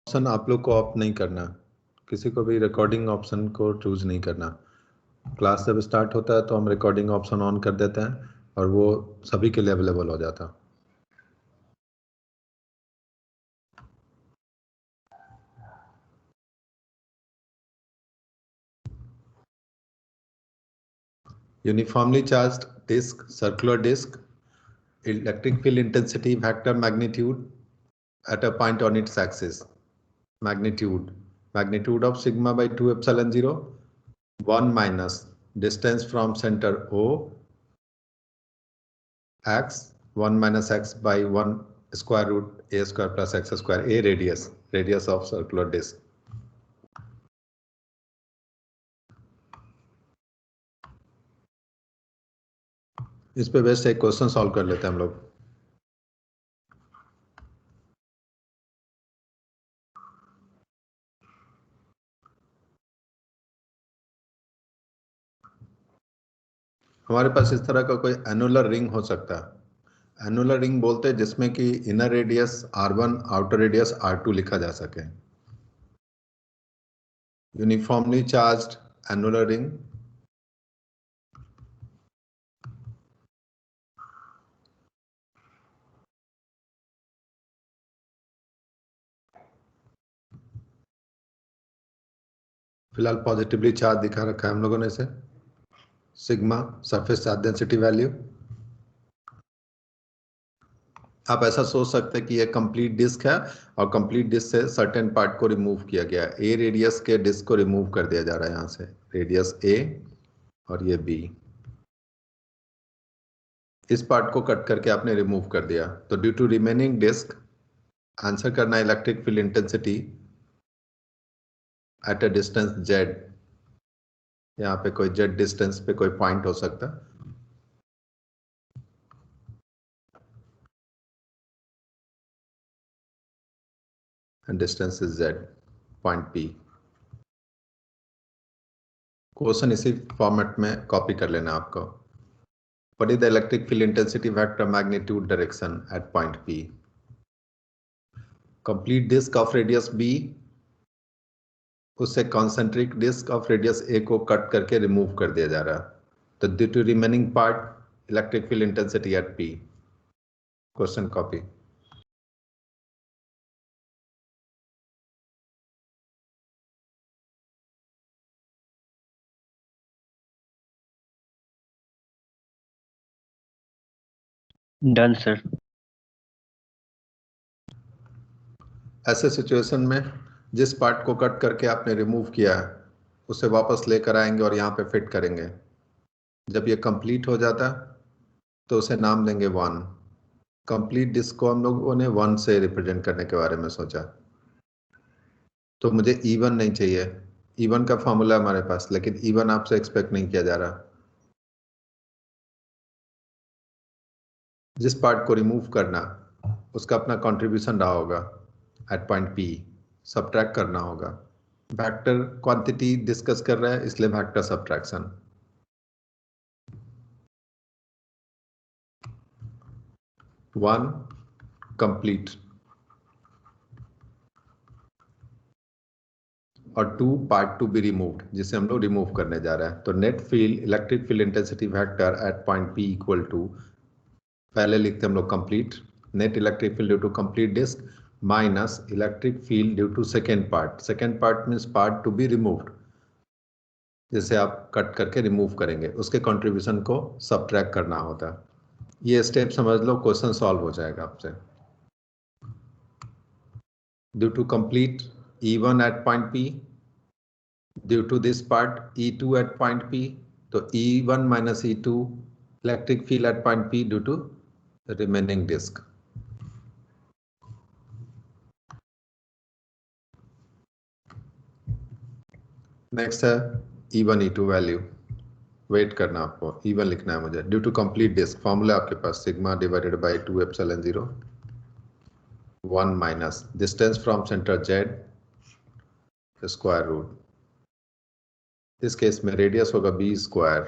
Option आप लोग को ऑफ नहीं करना, किसी को भी रिकॉर्डिंग ऑप्शन को चूज नहीं करना। क्लास जब स्टार्ट होता है तो हम रिकॉर्डिंग ऑप्शन ऑन कर देते हैं और वो सभी के लिए अवेलेबल हो जाता है। Uniformly charged disc, circular disc, electric field intensity vector magnitude at a point on its axis. Magnitude of sigma by 2 epsilon 0, 1 minus distance from center O, x, 1 minus x by 1 square root a square plus x square, a radius of circular disc. इस पे best एक question solve कर लेते हैं हम लोग। हमारे पास इस तरह का कोई एनुलर रिंग हो सकता है। एनुलर रिंग बोलते हैं जिसमें कि inner radius r1, outer radius r2 लिखा जा सके। यूनिफॉर्मली चार्ज्ड एनुलर रिंग, फिलहाल पॉजिटिवली चार्ज दिखा रखा है हम लोगों ने इसे। Sigma surface charge density value. आप ऐसा सोच सकते हैं कि ये कंप्लीट डिस्क है और कंप्लीट डिस्क से सर्टेन पार्ट को रिमूव किया गया है। ए रेडियस के डिस्क को रिमूव कर दिया जा रहा है यहाँ से, रेडियस ए और ये बी। इस पार्ट को कट करके आपने रिमूव कर दिया, तो due to remaining disc answer करना है electric field intensity at a distance Z. यहाँ पे कोई जेड डिस्टेंस पे कोई पॉइंट हो सकता है। And distance is Z, point P. Question इसी फॉर्मेट में कॉपी कर लेना आपको। What is the electric field intensity vector magnitude direction at point P? Complete disk of radius B, उससे concentric disk of radius A को cut करके remove कर दिया जा रहा है। तो due to remaining part electric field intensity at P. Question copy. Done sir. ऐसे सिचुएशन में जिस पार्ट को कट करके आपने रिमूव किया है उसे वापस लेकर आएंगे और यहाँ पे फिट करेंगे। जब ये कंप्लीट हो जाता तो उसे नाम देंगे 1। कंप्लीट डिस्क को हम लोगों ने 1 से रिप्रेजेंट करने के बारे में सोचा। तो मुझे E1 नहीं चाहिए, E1 का फॉर्मूला हमारे पास, लेकिन E1 आपसे एक्सपेक्ट नहीं किया जा रहा। जिस पार्ट को रिमूव करना उसका अपना कंट्रीब्यूशन रहा होगा एट पॉइंट P, सब्ट्रैक्ट करना होगा। वेक्टर क्वांटिटी डिस्कस कर रहा है इसलिए वेक्टर सब्ट्रैक्शन। वन कंप्लीट और 2 पार्ट टू बी रिमूव्ड, जिसे हम लोग रिमूव करने जा रहे हैं। तो net field electric field intensity vector at point P equal to, पहले लिखते हैं हम लोग complete, net electric field due to complete disc minus electric field due to second part. Second part means part two be removed, जिसे आप cut करके remove करेंगे, उसके कंट्रीब्यूशन को सबट्रैक्ट करना होता है। ये स्टेप समझ लो, क्वेश्चन सॉल्व हो जाएगा आपसे। Due to complete E1 at point P, due to this part E2 at point P, तो E1 minus E2 electric field at point P due to remaining disc. Next है E1 E2 value, wait करना आपको, E1 लिखना है मुझे। Due to complete disc formula आपके पास sigma divided by 2 epsilon 0, 1 minus distance from centre Z square root. इस case में रेडियस होगा B square,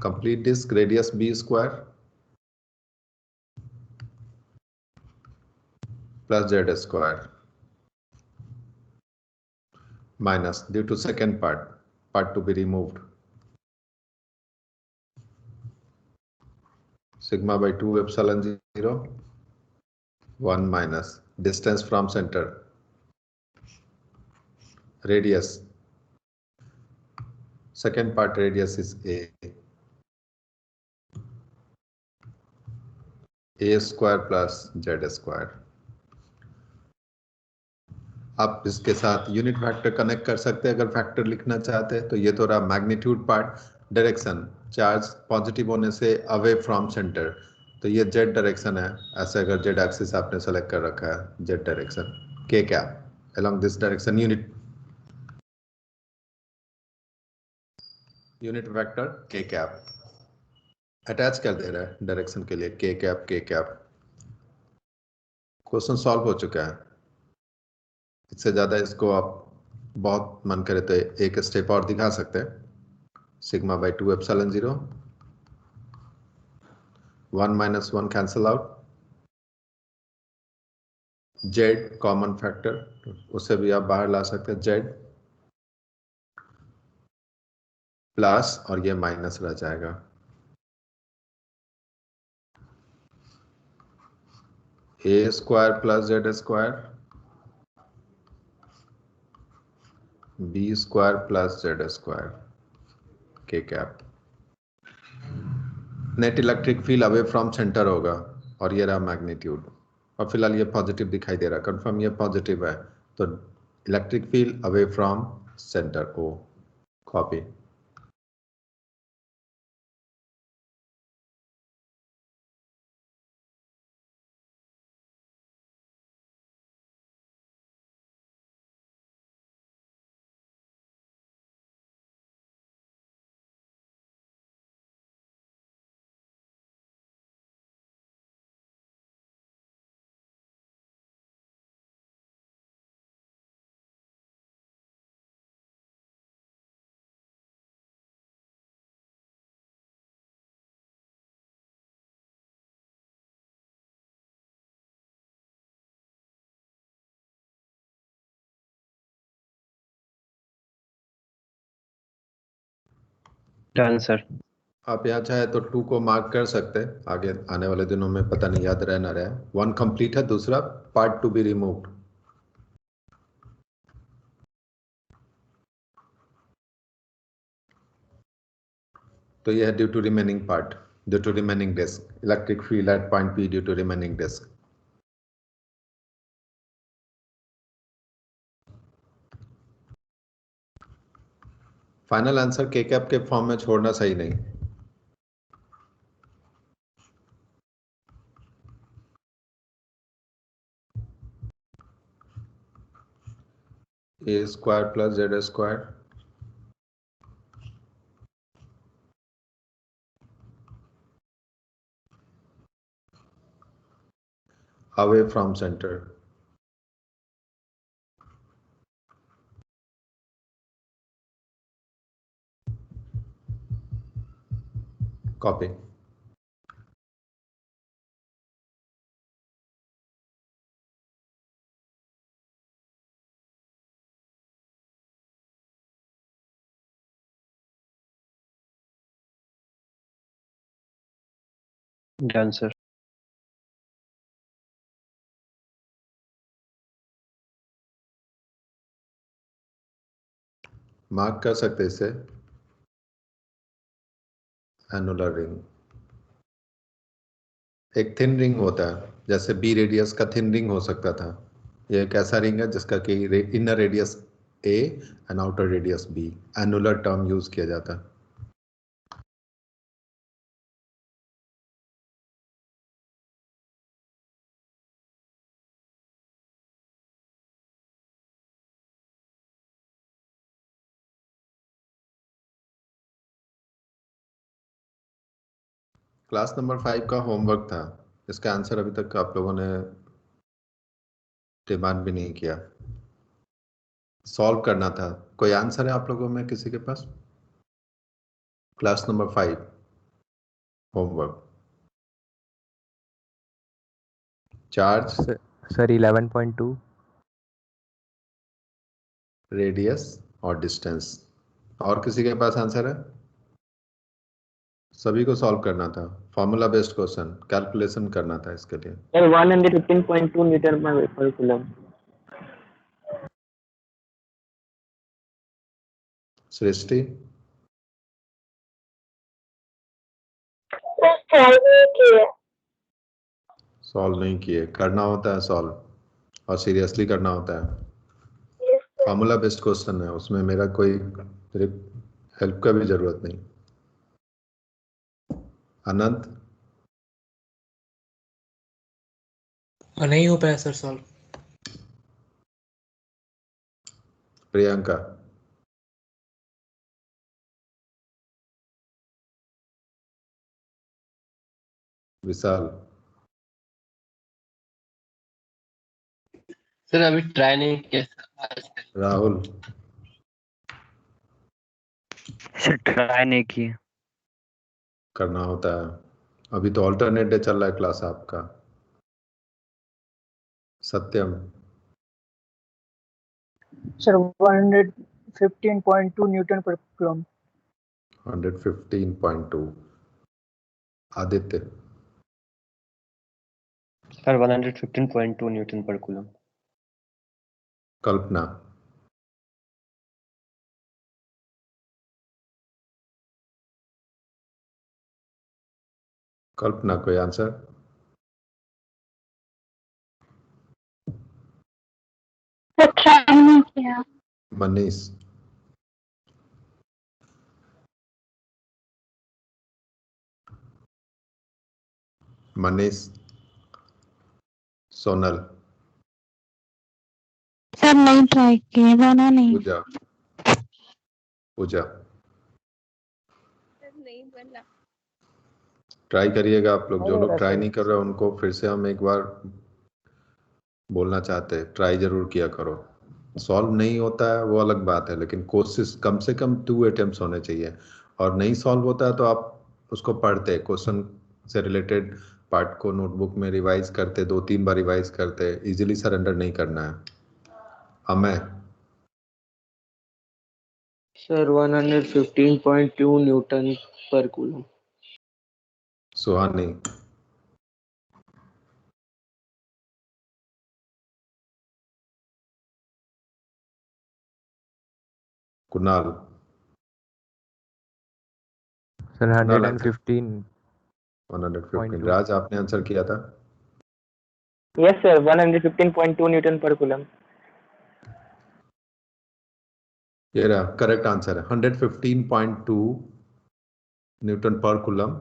complete disc radius B square plus Z square. minus due to second part to be removed. Sigma by 2 epsilon 0, 1 minus distance from center, radius. Second part radius is a square plus z square. आप इसके साथ unit vector connect कर सकते हैं अगर factor लिखना चाहते हैं। तो ये तो रहा magnitude part. Direction, charge positive होने से अवे फ्रॉम सेंटर, तो ये जेड डायरेक्शन है। ऐसे अगर जेड एक्सिस आपने सेलेक्ट कर रखा है, जेड डायरेक्शन के cap along this direction unit vector के कैप अटैच कर दे रहा है डायरेक्शन के लिए के कैप के कैप। क्वेश्चन सॉल्व हो चुका है। इससे ज्यादा इसको आप बहुत मन करे तो एक स्टेप और दिखा सकते हैं। Sigma by 2 epsilon 0, 1 minus 1 cancel out, Z common factor उसे भी आप बाहर ला सकते हैं, जेड प्लस और ये माइनस रह जाएगा। A square plus Z square, B square plus Z square के cap. Net electric field away from centre होगा और ये रहा मैग्नीट्यूड। और फिलहाल ये पॉजिटिव दिखाई दे रहा है, कंफर्म ये पॉजिटिव है। तो electric field away from centre O copy. Done sir. आप यहाँ चाहे तो 2 को मार्क कर सकते हैं, आगे आने वाले दिनों में पता नहीं याद रह ना रहे। 1 कंप्लीट है, दूसरा पार्ट टू बी रिमूव्ड। तो यह है due to remaining part, due to remaining disc, electric field at point P due to remaining disc. Final answer के कैप के फॉर्म में छोड़ना सही नहीं। A square plus Z square away from centre, copy. Done sir. Mark कर सकते इसे annular ring. एक थिन रिंग होता है, जैसे बी रेडियस का थिन रिंग हो सकता था। ये एक ऐसा रिंग है जिसका कि inner radius A and outer radius B, annular term use किया जाता है। क्लास नंबर 5 का होमवर्क था, इसका आंसर अभी तक आप लोगों ने डिमांड भी नहीं किया, सॉल्व करना था। कोई आंसर है आप लोगों में किसी के पास? Class number 5 homework, charge sir 11.2। Radius और डिस्टेंस। और किसी के पास आंसर है? सभी को सॉल्व करना था, फॉर्मूला बेस्ड क्वेश्चन, कैलकुलेशन करना था इसके लिए। सर 115.2 न्यूटन पर कूलम। सृष्टि, सॉल्व नहीं किए? करना होता है सॉल्व, और सीरियसली करना होता है। फॉर्मूला बेस्ड क्वेश्चन है, उसमें मेरा कोई हेल्प का भी जरूरत नहीं। अनंत, नहीं हो पाया सर सॉल्व। प्रियंका, विशाल, सर अभी ट्राई नहीं किया। राहुल, सर ट्राई नहीं किए। करना होता है, अभी तो ऑल्टरनेट डे चल रहा है क्लास आपका। सत्यम, सर 115.2 न्यूटन पर कूलम। 115.2। आदित्य, सर 115.2 न्यूटन पर कूलम। कल्पना, कल्पना कोई आंसर? ट्राई नहीं किया। मनीष, मनीष, सोनल, सर नहीं ट्राई किए, बना नहीं। पूजा, पूजा, सर नहीं बना। ट्राई करिएगा आप लोग। जो नहीं लोग बना ट्राई सर। नहीं कर रहे उनको फिर से हम एक बार बोलना चाहते हैं, ट्राई जरूर किया करो। सॉल्व नहीं होता है वो अलग बात है, लेकिन कोशिश कम से कम 2 अटेम्प्ट्स होने चाहिए। और नहीं सॉल्व होता है तो आप उसको पढ़ते, क्वेश्चन से रिलेटेड पार्ट को नोटबुक में रिवाइज करते, 2-3 बार रिवाइज करते। इजीली सरेंडर नहीं करना है हमें। सर 115.2 न्यूटन पर कूलम। सुहानी, कुणाल, सर कुणाल 115. 115। राज, आपने आंसर किया था? यस सर 115.2 न्यूटन पर कूलम। ये रहा करेक्ट आंसर है, 115.2 न्यूटन पर कूलम।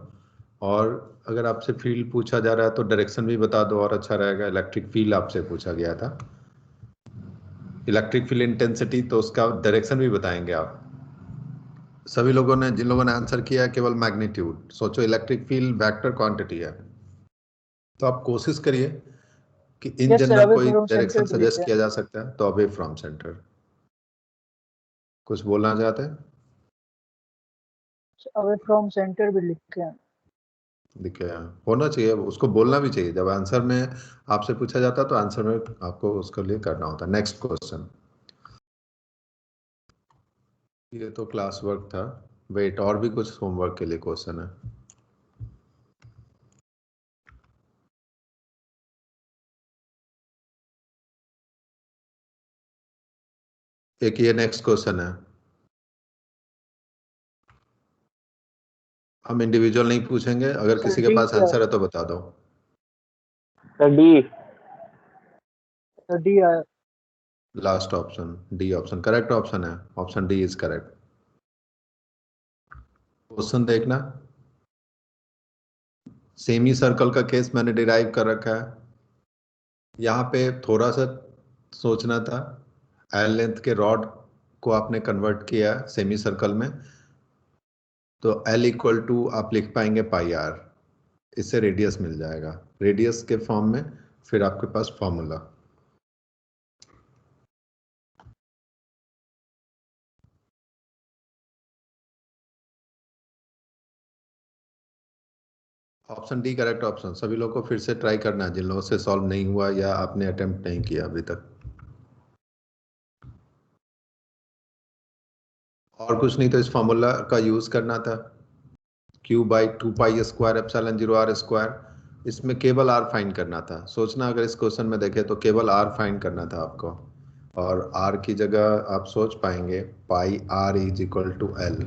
और अगर आपसे फील्ड पूछा जा रहा है तो डायरेक्शन भी बता दो और अच्छा रहेगा। इलेक्ट्रिक फील्ड आपसे पूछा गया था, इलेक्ट्रिक फील्ड इंटेंसिटी, तो उसका डायरेक्शन भी बताएंगे आप। सभी लोगों ने, जिन लोगों ने आंसर किया है, केवल मैग्नीट्यूड सोचो। इलेक्ट्रिक फील्ड वेक्टर क्वांटिटी है, तो आप कोशिश करिए कि in yes sir, general away कोई फ्रॉम डायरेक्शन सेंटर भी सजेस्ट लिखे किया हैं। जा सकता है तो अवे फ्रॉम सेंटर। कुछ बोलना चाहते हैं? अवे फ्रॉम सेंटर भी लिखे हैं। दिखे होना चाहिए, उसको बोलना भी चाहिए। जब आंसर में आपसे पूछा जाता है तो आंसर में आपको उसके लिए करना होता है। नेक्स्ट क्वेश्चन, ये तो क्लास वर्क था। वेट, और भी कुछ होमवर्क के लिए क्वेश्चन है? एक ये नेक्स्ट क्वेश्चन है, हम इंडिविजुअल नहीं पूछेंगे, अगर सर किसी के डी पास क्या? आंसर है तो बता दो। Sir D. सर डी आया। Last option D option correct option है, option D is correct. Question देखना, सेमी सर्कल का केस मैंने डिराइव कर रखा है। यहाँ पे थोड़ा सा सोचना था, एल लेंथ के रॉड को आपने कन्वर्ट किया सेमी सर्कल में, तो L इक्वल टू आप लिख पाएंगे पाई आर, इससे रेडियस मिल जाएगा, रेडियस के फॉर्म में। फिर आपके पास formula, option D correct option. सभी लोग को फिर से ट्राई करना है जिन लोगों से सॉल्व नहीं हुआ या आपने अटेम्प्ट नहीं किया अभी तक। और कुछ नहीं, तो इस फॉर्मूला का यूज करना था, Q by 2πa² epsilon 0 r²। इसमें केवल r फाइंड करना था। सोचना अगर इस क्वेश्चन में देखें तो केवल r फाइंड करना था आपको, और r की जगह आप सोच पाएंगे pi r is equal to l,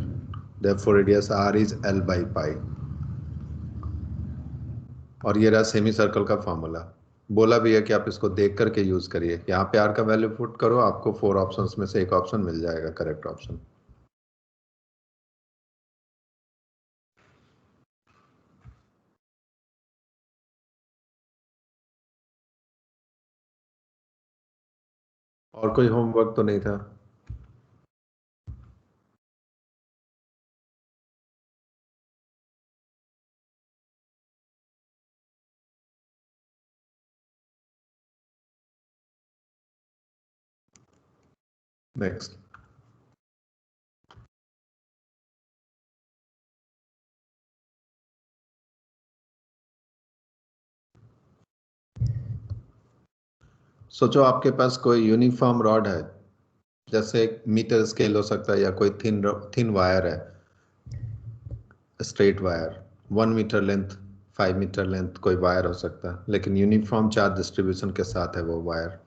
therefore radius r is l by pi. और ये रहा सेमी सर्कल का फॉर्मूला। बोला भी है कि आप इसको देख करके यूज करिए। यहाँ पे r का वैल्यू पुट करो, आपको 4 ऑप्शंस में से एक ऑप्शन मिल जाएगा करेक्ट ऑप्शन। और कोई होमवर्क तो नहीं था? नेक्स्ट। सोचो आपके पास कोई यूनिफॉर्म रॉड है, जैसे एक मीटर स्केल हो सकता है, या कोई थिन वायर है, straight wire 1 metre length 5 metre length कोई वायर हो सकता है, लेकिन यूनिफॉर्म चार्ज डिस्ट्रीब्यूशन के साथ है वो वायर।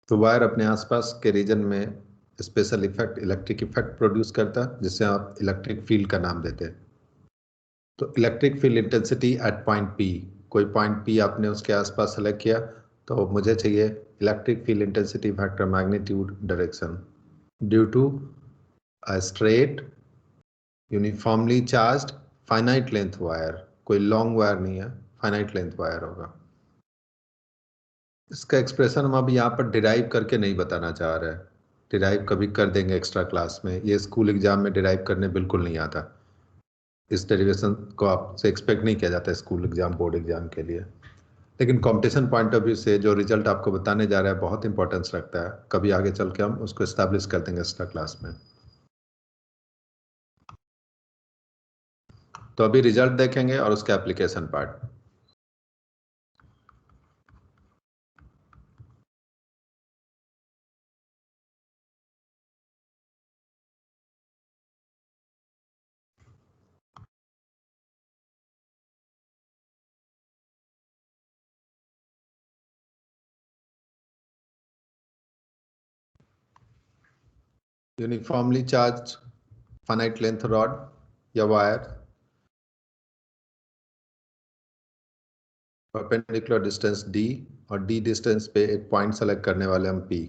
तो वायर अपने आसपास के रीजन में special effect, electric effect produce करता है, जिसे आप इलेक्ट्रिक फील्ड का नाम देते हैं। तो electric field intensity at point P, कोई पॉइंट पी आपने उसके आसपास सेलेक्ट किया, तो मुझे चाहिए electric field intensity factor magnitude direction due to a straight uniformly charged finite length wire. कोई लॉन्ग वायर नहीं है, फाइनाइट लेंथ वायर होगा। इसका एक्सप्रेशन हम अभी यहाँ पर डिराइव करके नहीं बताना चाह रहे हैं, डिराइव कभी कर देंगे एक्स्ट्रा क्लास में। ये स्कूल एग्जाम में डिराइव करने बिल्कुल नहीं आता, इस डेरिवेशन को आपसे एक्सपेक्ट नहीं किया जाता स्कूल एग्जाम, बोर्ड एग्जाम के लिए। लेकिन कंपटीशन पॉइंट ऑफ व्यू से जो रिजल्ट आपको बताने जा रहा है बहुत इंपॉर्टेंस रखता है, कभी आगे चल के हम उसको एस्टैब्लिश कर देंगे एक्स्ट्रा क्लास में। तो अभी रिजल्ट देखेंगे और उसका application part. Uniformly charge finite length rod या वायर, परपेंडिकुलर डिस्टेंस d, और d डिस्टेंस पे एक पॉइंट सेलेक्ट करने वाले हम p,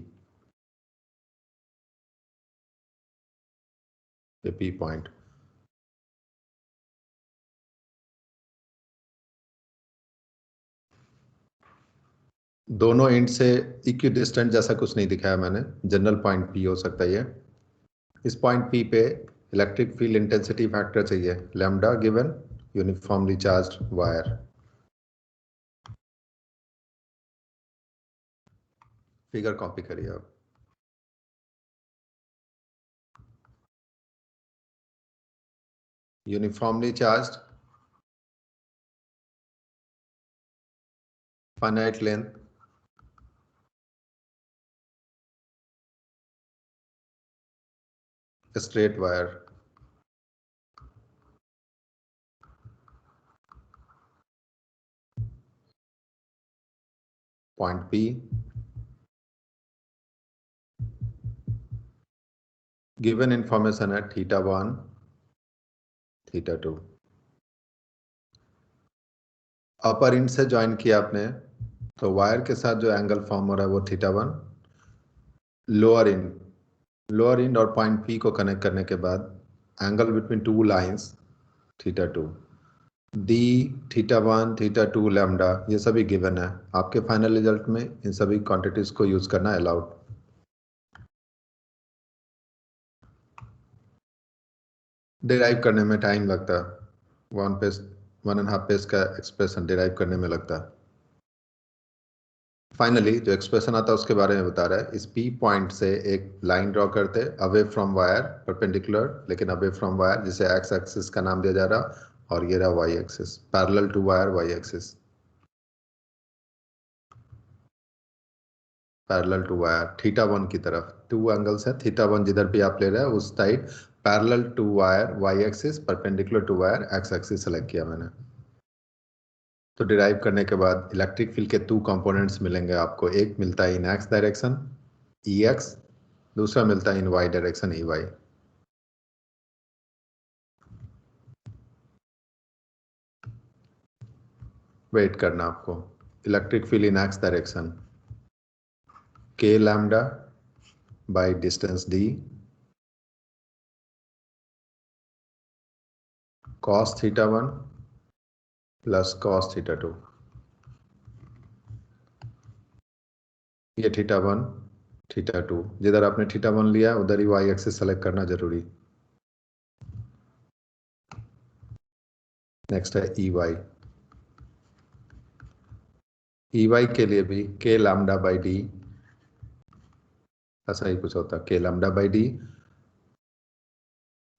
ये p पॉइंट। दोनों एंड से इक्वी डिस्टेंट जैसा कुछ नहीं दिखाया मैंने, जनरल पॉइंट p हो सकता है ये। इस पॉइंट p पे इलेक्ट्रिक फील्ड इंटेंसिटी फैक्टर चाहिए lambda given uniformly charged wire. Figure copy करिए आप। Uniformly charged finite length straight wire, point P, given information है θ1 θ2। अपर इंड से ज्वाइन किया आपने, तो वायर के साथ जो एंगल फॉर्म हो रहा है वो θ1। लोअर इंड और पॉइंट P को कनेक्ट करने के बाद angle between two lines θ2। d θ1 θ2 lambda ये सभी गिवन है। आपके फाइनल रिजल्ट में इन सभी क्वांटिटीज को यूज करना अलाउड। डिराइव करने में टाइम लगता है, 1.5 पेज का एक्सप्रेशन डिराइव करने में लगता है। फाइनली जो एक्सप्रेशन आता है उसके बारे में बता रहा है। इस P पॉइंट से एक लाइन ड्रॉ करते अवे फ्रॉम वायर, परपेंडिकुलर लेकिन अवे फ्रॉम वायर, जिसे एक्स एक्सिस का नाम दिया जा रहा, और ये रहा Y axis, parallel to wire Y axis. Parallel to wire theta 1 की तरफ, 2 एंगल्स है, थीटा 1 जिधर भी आप ले रहे हैं उस side parallel to wire Y axis, perpendicular to wire X axis select किया मैंने। तो डिराइव करने के बाद इलेक्ट्रिक फील्ड के 2 कंपोनेंट्स मिलेंगे आपको, एक मिलता है in X direction E X, दूसरा मिलता है in Y direction E Y. Wait करना आपको, electric field in X direction k lambda by distance d cos theta 1 plus cos theta 2, ये थीटा 1 थीटा 2, जिधर आपने थीटा 1 लिया उधर ही वाई एक्सिस सेलेक्ट करना जरूरी। नेक्स्ट है ई वाई के लिए भी k lambda by d, ऐसा ही कुछ होता है, k lambda by d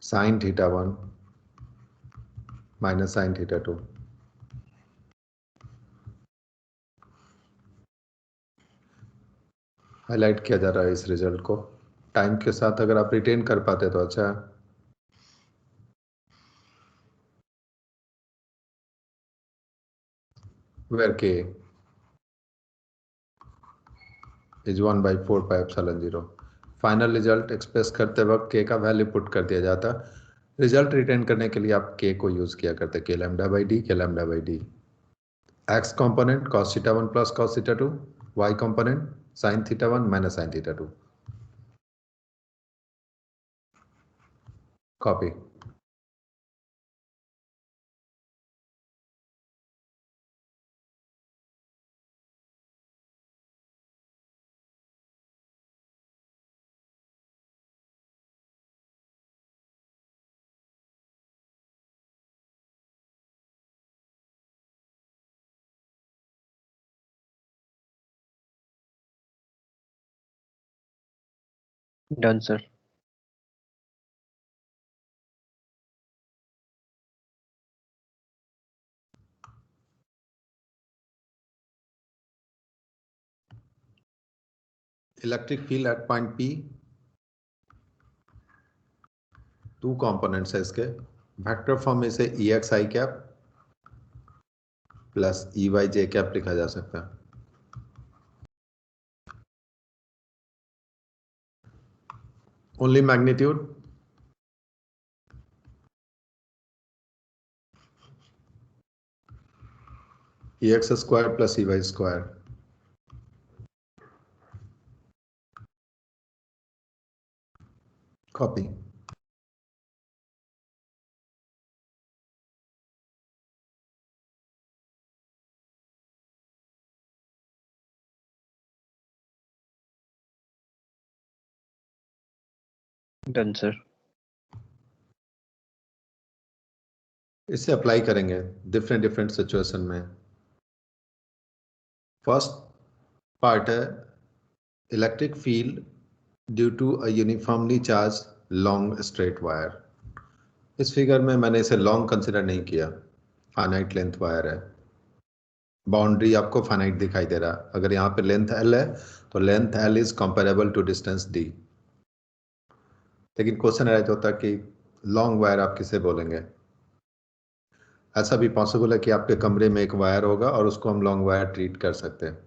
sin theta 1 minus sin theta 2। Highlight किया जा रहा है इस रिजल्ट को, टाइम के साथ अगर आप रिटेन कर पाते तो अच्छा है। where k is 1/4 pi epsilon 0। Final result express करते वक्त k का वैल्यू पुट कर दिया जाता, रिजल्ट रिटेन करने के लिए आप k को यूज किया करते, k lambda by d, k lambda by d। x component cos theta 1 plus cos theta 2, y component sin theta 1 minus sin theta 2। Copy. Done sir. Electric field at point P, 2 components है इसके, vector form में से E X I cap plus E Y J cap लिखा जा सकता है। Only magnitude E X square plus E Y square. Copy. Done sir. इसे apply करेंगे डिफरेंट डिफरेंट सिचुएशन में। फर्स्ट पार्ट है electric field due to a uniformly charged long straight wire. इस figure में मैंने इसे लॉन्ग कंसिडर नहीं किया, फाइनाइट लेंथ वायर है, बाउंड्री आपको फाइनाइट दिखाई दे रहा। अगर यहाँ पे लेंथ L है तो length L is comparable to distance D। लेकिन क्वेश्चन राइज होता है कि लॉन्ग वायर आप किसे बोलेंगे। ऐसा भी पॉसिबल है कि आपके कमरे में एक वायर होगा और उसको हम लॉन्ग वायर ट्रीट कर सकते हैं।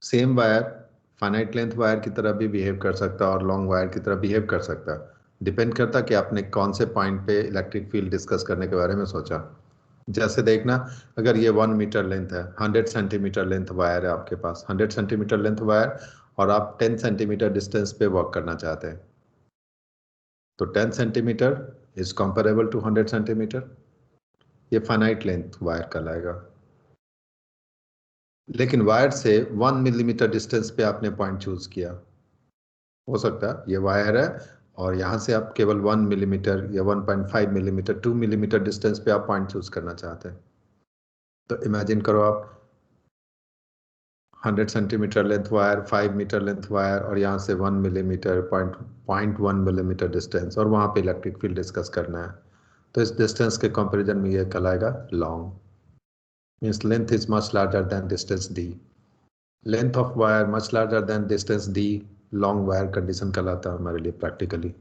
Same wire finite length wire की तरह भी बिहेव कर सकता है और लॉन्ग वायर की तरह बिहेव कर सकता है। डिपेंड करता कि आपने कौन से पॉइंट पे इलेक्ट्रिक फील्ड डिस्कस करने के बारे में सोचा। जैसे देखना, अगर ये 1 मीटर लेंथ है, 100 सेंटीमीटर लेंथ वायर है आपके पास, 100 सेंटीमीटर लेंथ वायर, और आप 10 सेंटीमीटर डिस्टेंस पे वॉक करना चाहते हैं, तो 10 centimetre is comparable to 100 centimetre, ये फाइनाइट लेंथ वायर कहलाएगा। लेकिन वायर से 1 मिलीमीटर डिस्टेंस पे आपने पॉइंट चूज किया, हो सकता है ये वायर है और यहाँ से आप केवल 1 मिलीमीटर या 1.5 मिलीमीटर 2 मिलीमीटर डिस्टेंस पे आप पॉइंट चूज करना चाहते हैं। तो इमेजिन करो आप 100 centimetre length wire, 5 metre length wire और यहाँ से 1 मिलीमीटर 0.1 मिलीमीटर डिस्टेंस, और वहाँ पे इलेक्ट्रिक फील्ड डिस्कस करना है। तो इस डिस्टेंस के कंपेरिजन में ये कहलाएगा long, means length is much larger than distance D। Length of wire much larger than distance D, long wire condition कहलाता है हमारे लिए प्रैक्टिकली।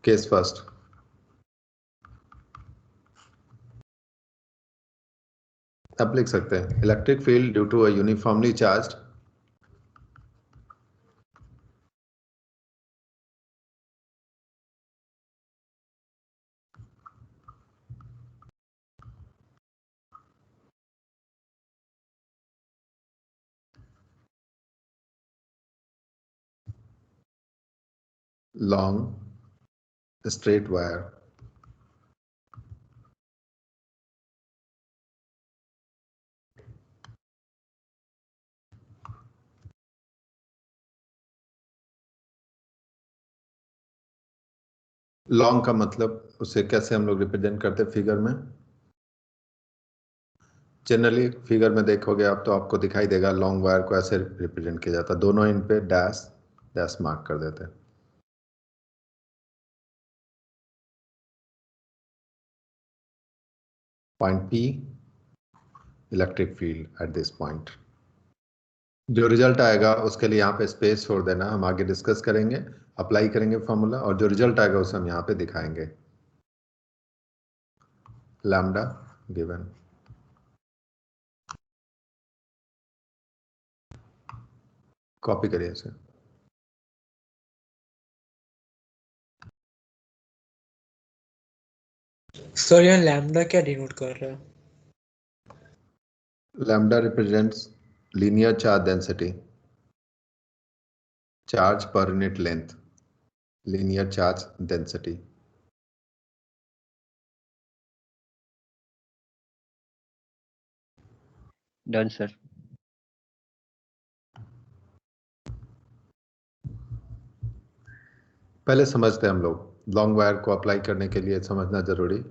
केस फर्स्ट, अब लिख सकते हैं electric field due to a uniformly charged long straight wire long का मतलब उसे कैसे हम लोग रिप्रेजेंट करते हैं फिगर में। जनरली फिगर में देखोगे आप तो आपको दिखाई देगा लॉन्ग वायर को ऐसे रिप्रेजेंट किया जाता है, दोनों एंड पे डैश डैश मार्क कर देते हैं। Point P electric field at this point. जो रिजल्ट आएगा उसके लिए यहाँ पे स्पेस छोड़ देना, हम आगे डिस्कस करेंगे, अप्लाई करेंगे फॉर्मूला, और जो रिजल्ट आएगा उसे हम यहाँ पे दिखाएंगे। लैम्डा गिवन, कॉपी करिए इसे। सर यहाँ लैम्डा क्या डिनोट कर रहा है? Lambda represents linear charge density, charge per unit length, linear charge density. Done, sir. पहले समझते हैं हम लोग, लॉन्ग वायर को अप्लाई करने के लिए समझना जरूरी।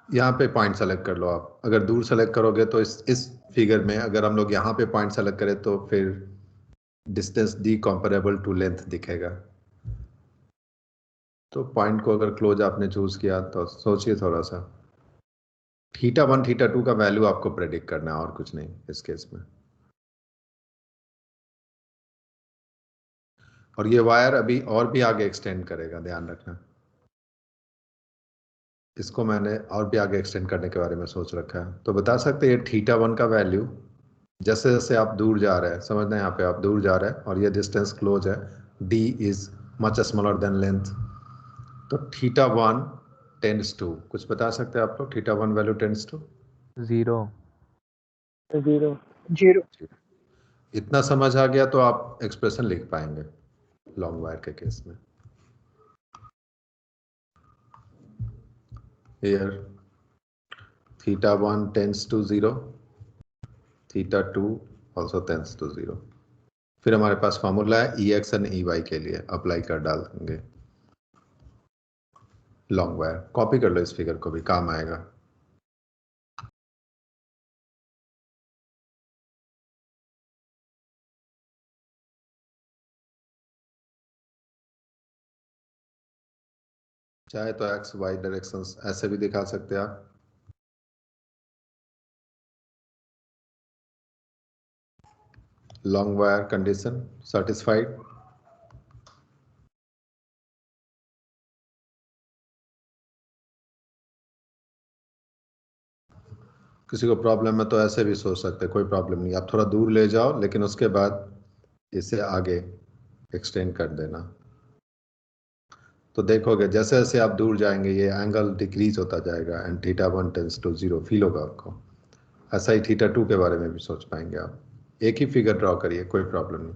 यहाँ पे पॉइंट सेलेक्ट कर लो आप, अगर दूर सेलेक्ट करोगे तो इस फिगर में अगर हम लोग यहाँ पे पॉइंट सेलेक्ट करें तो फिर distance D comparable to length दिखेगा। तो पॉइंट को अगर क्लोज आपने चूज किया तो सोचिए थोड़ा सा, θ1 θ2 का वैल्यू आपको प्रेडिक्ट करना है और कुछ नहीं इस केस में। और ये वायर अभी और भी आगे एक्सटेंड करेगा, ध्यान रखना। इसको मैंने और भी आगे एक्सटेंड करने के बारे में सोच रखा है। तो बता सकते हैं θ1 का वैल्यू जैसे जैसे आप दूर जा रहे हैं, समझना यहाँ पे आप दूर जा रहे हैं और ये डिस्टेंस क्लोज है, d is much smaller than length, तो θ1 टेंड्स टू, कुछ बता सकते हैं आप लोग θ1 वैल्यू टेंड्स टू 0 जीरो। इतना समझ आ गया तो आप एक्सप्रेशन लिख पाएंगे लॉन्ग वायर के केस में। Here θ1 tends to 0, θ2 also tends to 0। फिर हमारे पास फॉर्मूला है Ex एंड Ey के लिए, अप्लाई कर डाल देंगे। लॉन्ग वायर कॉपी कर लो, इस फिगर को भी काम आएगा। चाहे तो एक्स वाई डायरेक्शंस ऐसे भी दिखा सकते हैं आप। Long wire condition satisfied. किसी को प्रॉब्लम है तो ऐसे भी सोच सकते हैं, कोई प्रॉब्लम नहीं, आप थोड़ा दूर ले जाओ लेकिन उसके बाद इसे आगे एक्सटेंड कर देना। तो देखोगे जैसे जैसे आप दूर जाएंगे ये एंगल डिक्रीज होता जाएगा एंड θ1 टेंड्स टू 0 फील होगा आपको। ऐसा ही θ2 के बारे में भी सोच पाएंगे आप। एक ही फिगर ड्रॉ करिए, कोई प्रॉब्लम नहीं।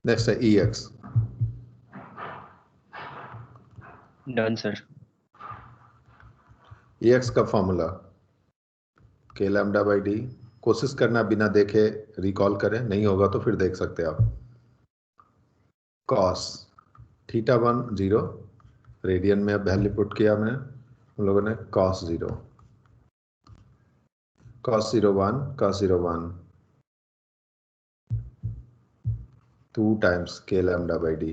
नेक्स्ट है Ex। Done, sir. Ex का formula k lambda by D कोशिश करना बिना देखे रिकॉल करें, नहीं होगा तो फिर देख सकते हैं आप। कॉस थीटा 1 0, रेडियन में अब वैल्यू पुट किया मैंने, हम लोगों ने cos 0 1 cos 0 1 2 times k lambda by d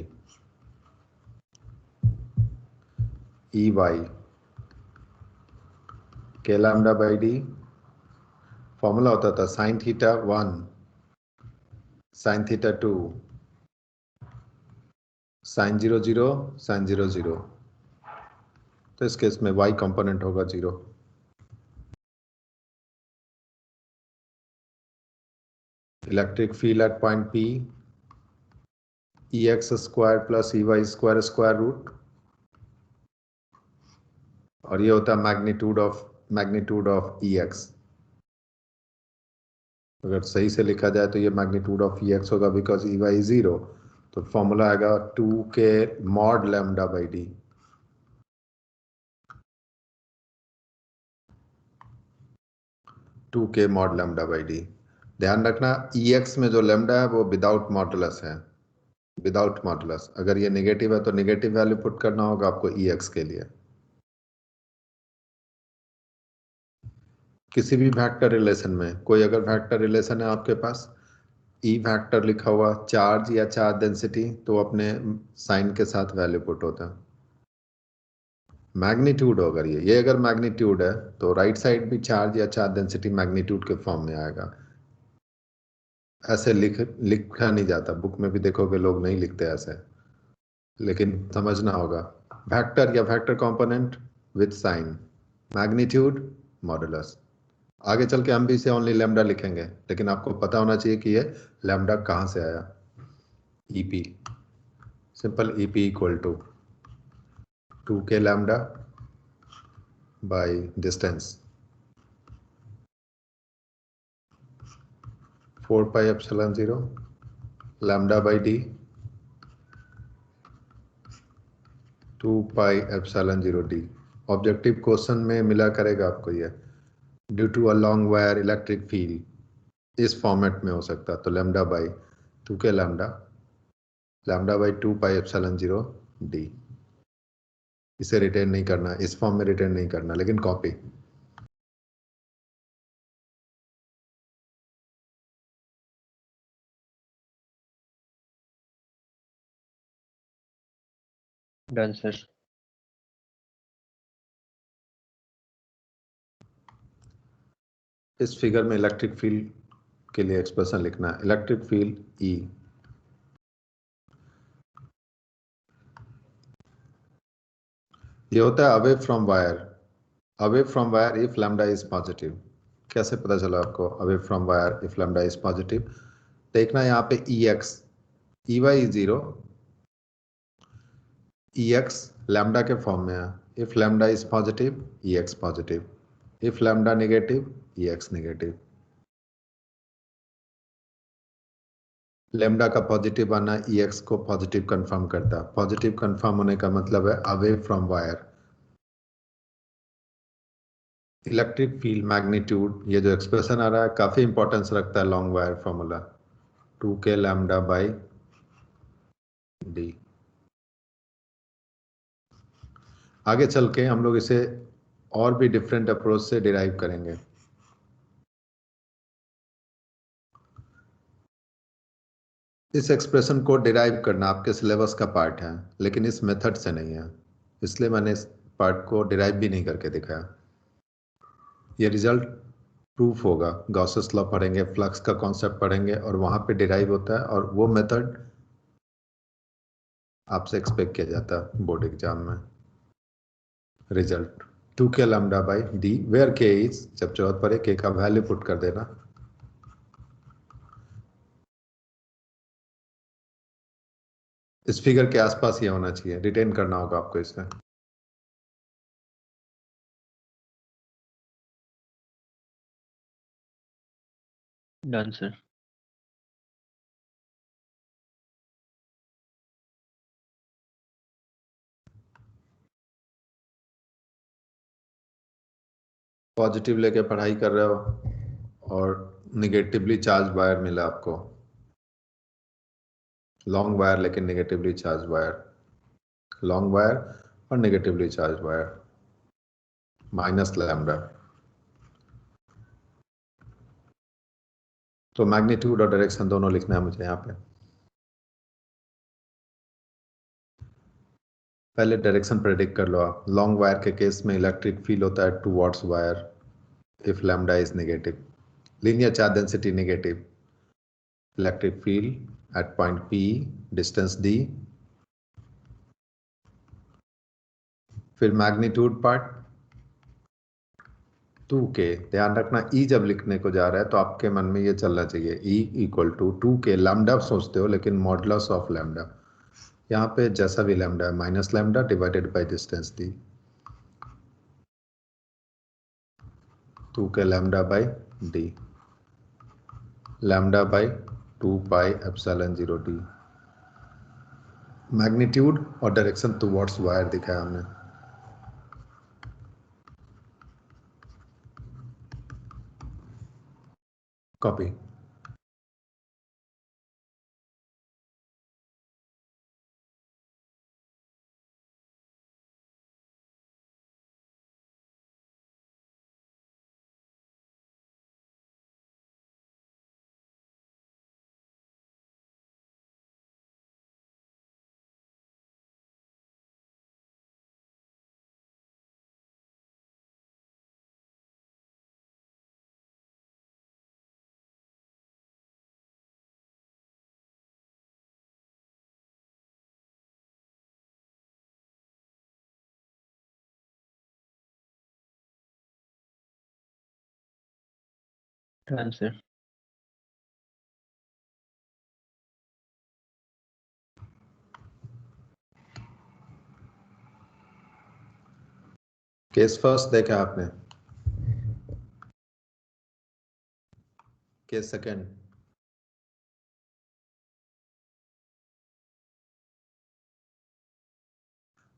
e y k lambda by d formula होता था sin theta 1 sin theta 2 sin 0 0 sin 0 0। तो इस केस में y कंपोनेंट होगा 0। Electric field at point P ex square plus ey square square root, और ये होता है मैग्नीट्यूड ऑफ ex। अगर सही से लिखा जाए तो ये मैग्नीट्यूड ऑफ ex होगा, बिकॉज ey 0, तो फॉर्मूला आएगा 2k mod lambda by D. Mod lambda by D. ध्यान रखना ex में जो लैम्डा है वो विदाउट मॉडुलस है, विदाउट मॉडुलस। अगर ये नेगेटिव है तो नेगेटिव वैल्यू पुट करना होगा आपको ex के लिए। किसी भी वेक्टर रिलेशन में, कोई अगर वेक्टर रिलेशन है आपके पास, ई वेक्टर लिखा हुआ चार्ज या चार्ज डेंसिटी, तो अपने साइन के साथ वैल्यू पुट होता है। मैग्नीट्यूड अगर ये अगर मैग्नीट्यूड है तो राइट साइड भी चार्ज या चार्ज डेंसिटी मैग्नीट्यूड के फॉर्म में आएगा। ऐसे लिखा नहीं जाता, बुक में भी देखोगे लोग नहीं लिखते ऐसे, लेकिन समझना होगा वेक्टर या vector component with sine, magnitude, modulus. आगे चल के हम भी इसे ओनली लैम्डा लिखेंगे, लेकिन आपको पता होना चाहिए कि ये लैम्डा कहां से आया। EP, simple EP equal to 2k lambda by distance 4 pi epsilon 0 lambda by D 2 pi epsilon 0 D. Objective question में मिला करेगा आपको ये, due to a long wire electric field, इस फॉर्मेट में हो सकता है। तो lambda by 2k lambda by 2 pi epsilon 0 D. इसे रिटेन नहीं करना, इस फॉर्म में रिटेन नहीं करना, लेकिन कॉपी। Done sir. इस फिगर में इलेक्ट्रिक फील्ड के लिए एक्सप्रेशन लिखना है। इलेक्ट्रिक फील्ड E ये होता है away from wire if lambda is positive. कैसे पता चला आपको away from wire if lambda is positive? देखना यहाँ पे ex ey 0 ex लैम्डा के फॉर्म में है। If lambda is positive ex positive, if lambda negative ex negative. Lambda का पॉजिटिव आना ex को पॉजिटिव कंफर्म करता। पॉजिटिव कंफर्म होने का मतलब है away from wire. Electric field magnitude, ये जो एक्सप्रेशन आ रहा है काफी इंपॉर्टेंस रखता है long wire formula 2k lambda by D. आगे चल के हम लोग इसे और भी डिफरेंट अप्रोच से डिराइव करेंगे। इस एक्सप्रेशन को डिराइव करना आपके सिलेबस का पार्ट है, लेकिन इस मेथड से नहीं है, इसलिए मैंने इस पार्ट को डिराइव भी नहीं करके दिखाया। ये रिजल्ट प्रूफ होगा, गॉसेस लॉ पढ़ेंगे, फ्लक्स का कॉन्सेप्ट पढ़ेंगे, और वहां पे डिराइव होता है, और वो मेथड आपसे एक्सपेक्ट किया जाता है बोर्ड एग्जाम में। Result 2k lambda by D where k is, जब जरूरत पड़े k का वैल्यू पुट कर देना। इस फिगर के आसपास ये होना चाहिए, रिटेन करना होगा आपको इसमें। Done sir. पॉजिटिव लेके पढ़ाई कर रहे हो और निगेटिवली चार्ज वायर मिला आपको, लॉन्ग वायर लेकिन negatively charge wire, long wire और negatively charge wire, minus lambda. तो मैग्नीट्यूड और डायरेक्शन दोनों लिखना है मुझे यहाँ पे। पहले डायरेक्शन प्रेडिक्ट कर लो आप। लॉन्ग वायर के केस में इलेक्ट्रिक फील्ड होता है towards wire if lambda is negative, linear charge density negative, electric field at point P, distance D। फिर मैग्नीट्यूड पार्ट 2K, ध्यान रखना E जब लिखने को जा रहा है तो आपके मन में ये चलना चाहिए E equal to 2K, lambda सोचते हो लेकिन मॉडुलस ऑफ लैम्डा, यहाँ पे जैसा भी लैम्डा है minus lambda divided by distance D, 2K lambda by D, lambda by 2 pi epsilon 0 D। Magnitude और डायरेक्शन टुवर्ड्स वायर दिखाया हमने। Copy. Done, sir. Case first देखा आपने, case second,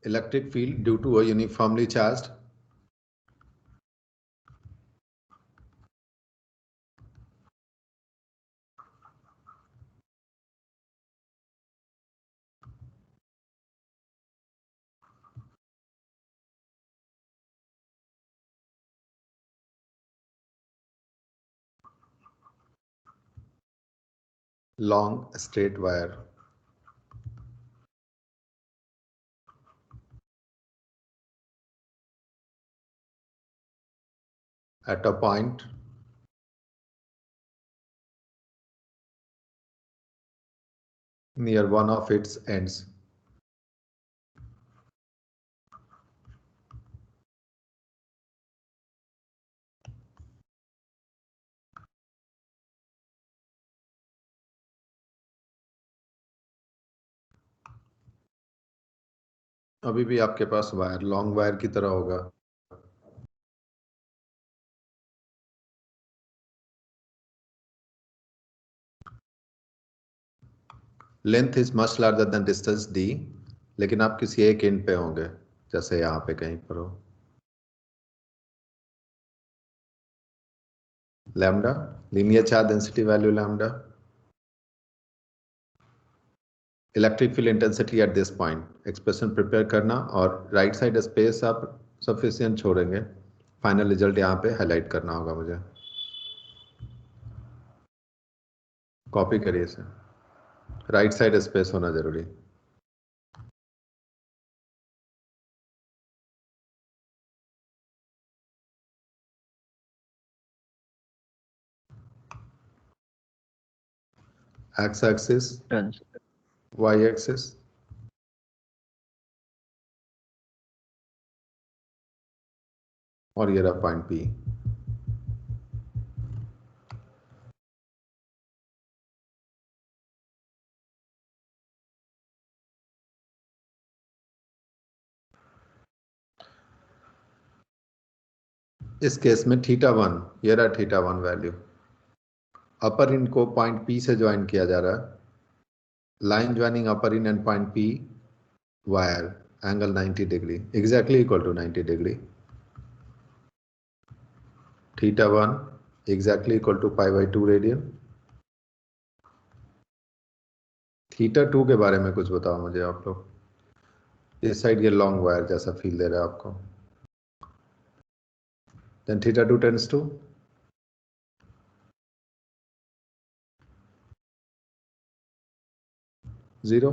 electric field due to a uniformly charged long straight wire at a point near one of its ends. अभी भी आपके पास wire long wire की तरह होगा, length is much larger than distance D, लेकिन आप किसी एक एंड पे होंगे, जैसे यहाँ पे कहीं पर हो। Lambda linear charge density value lambda, electric field intensity at this point, expression prepare करना और राइट साइड स्पेस आप सफिशिएंट छोड़ेंगे, फाइनल रिजल्ट यहाँ पे हाईलाइट करना होगा मुझे। कॉपी करिए इसे, राइट साइड स्पेस होना जरूरी। X axis, Done, sir. Y axis, और ये रहा पॉइंट P। इस केस में θ1, ये रहा θ1 वैल्यू, अपर इन को पॉइंट P से ज्वाइन किया जा रहा है, line joining upper in end point P wire, angle 90 degree, exactly equal to 90 degree, θ1 exactly equal to pi by 2 radian. Theta 2 के बारे में कुछ बताओ मुझे आप लोग। इस साइड ये लॉन्ग वायर जैसा फील दे रहा है आपको। Then theta 2 tends to zero.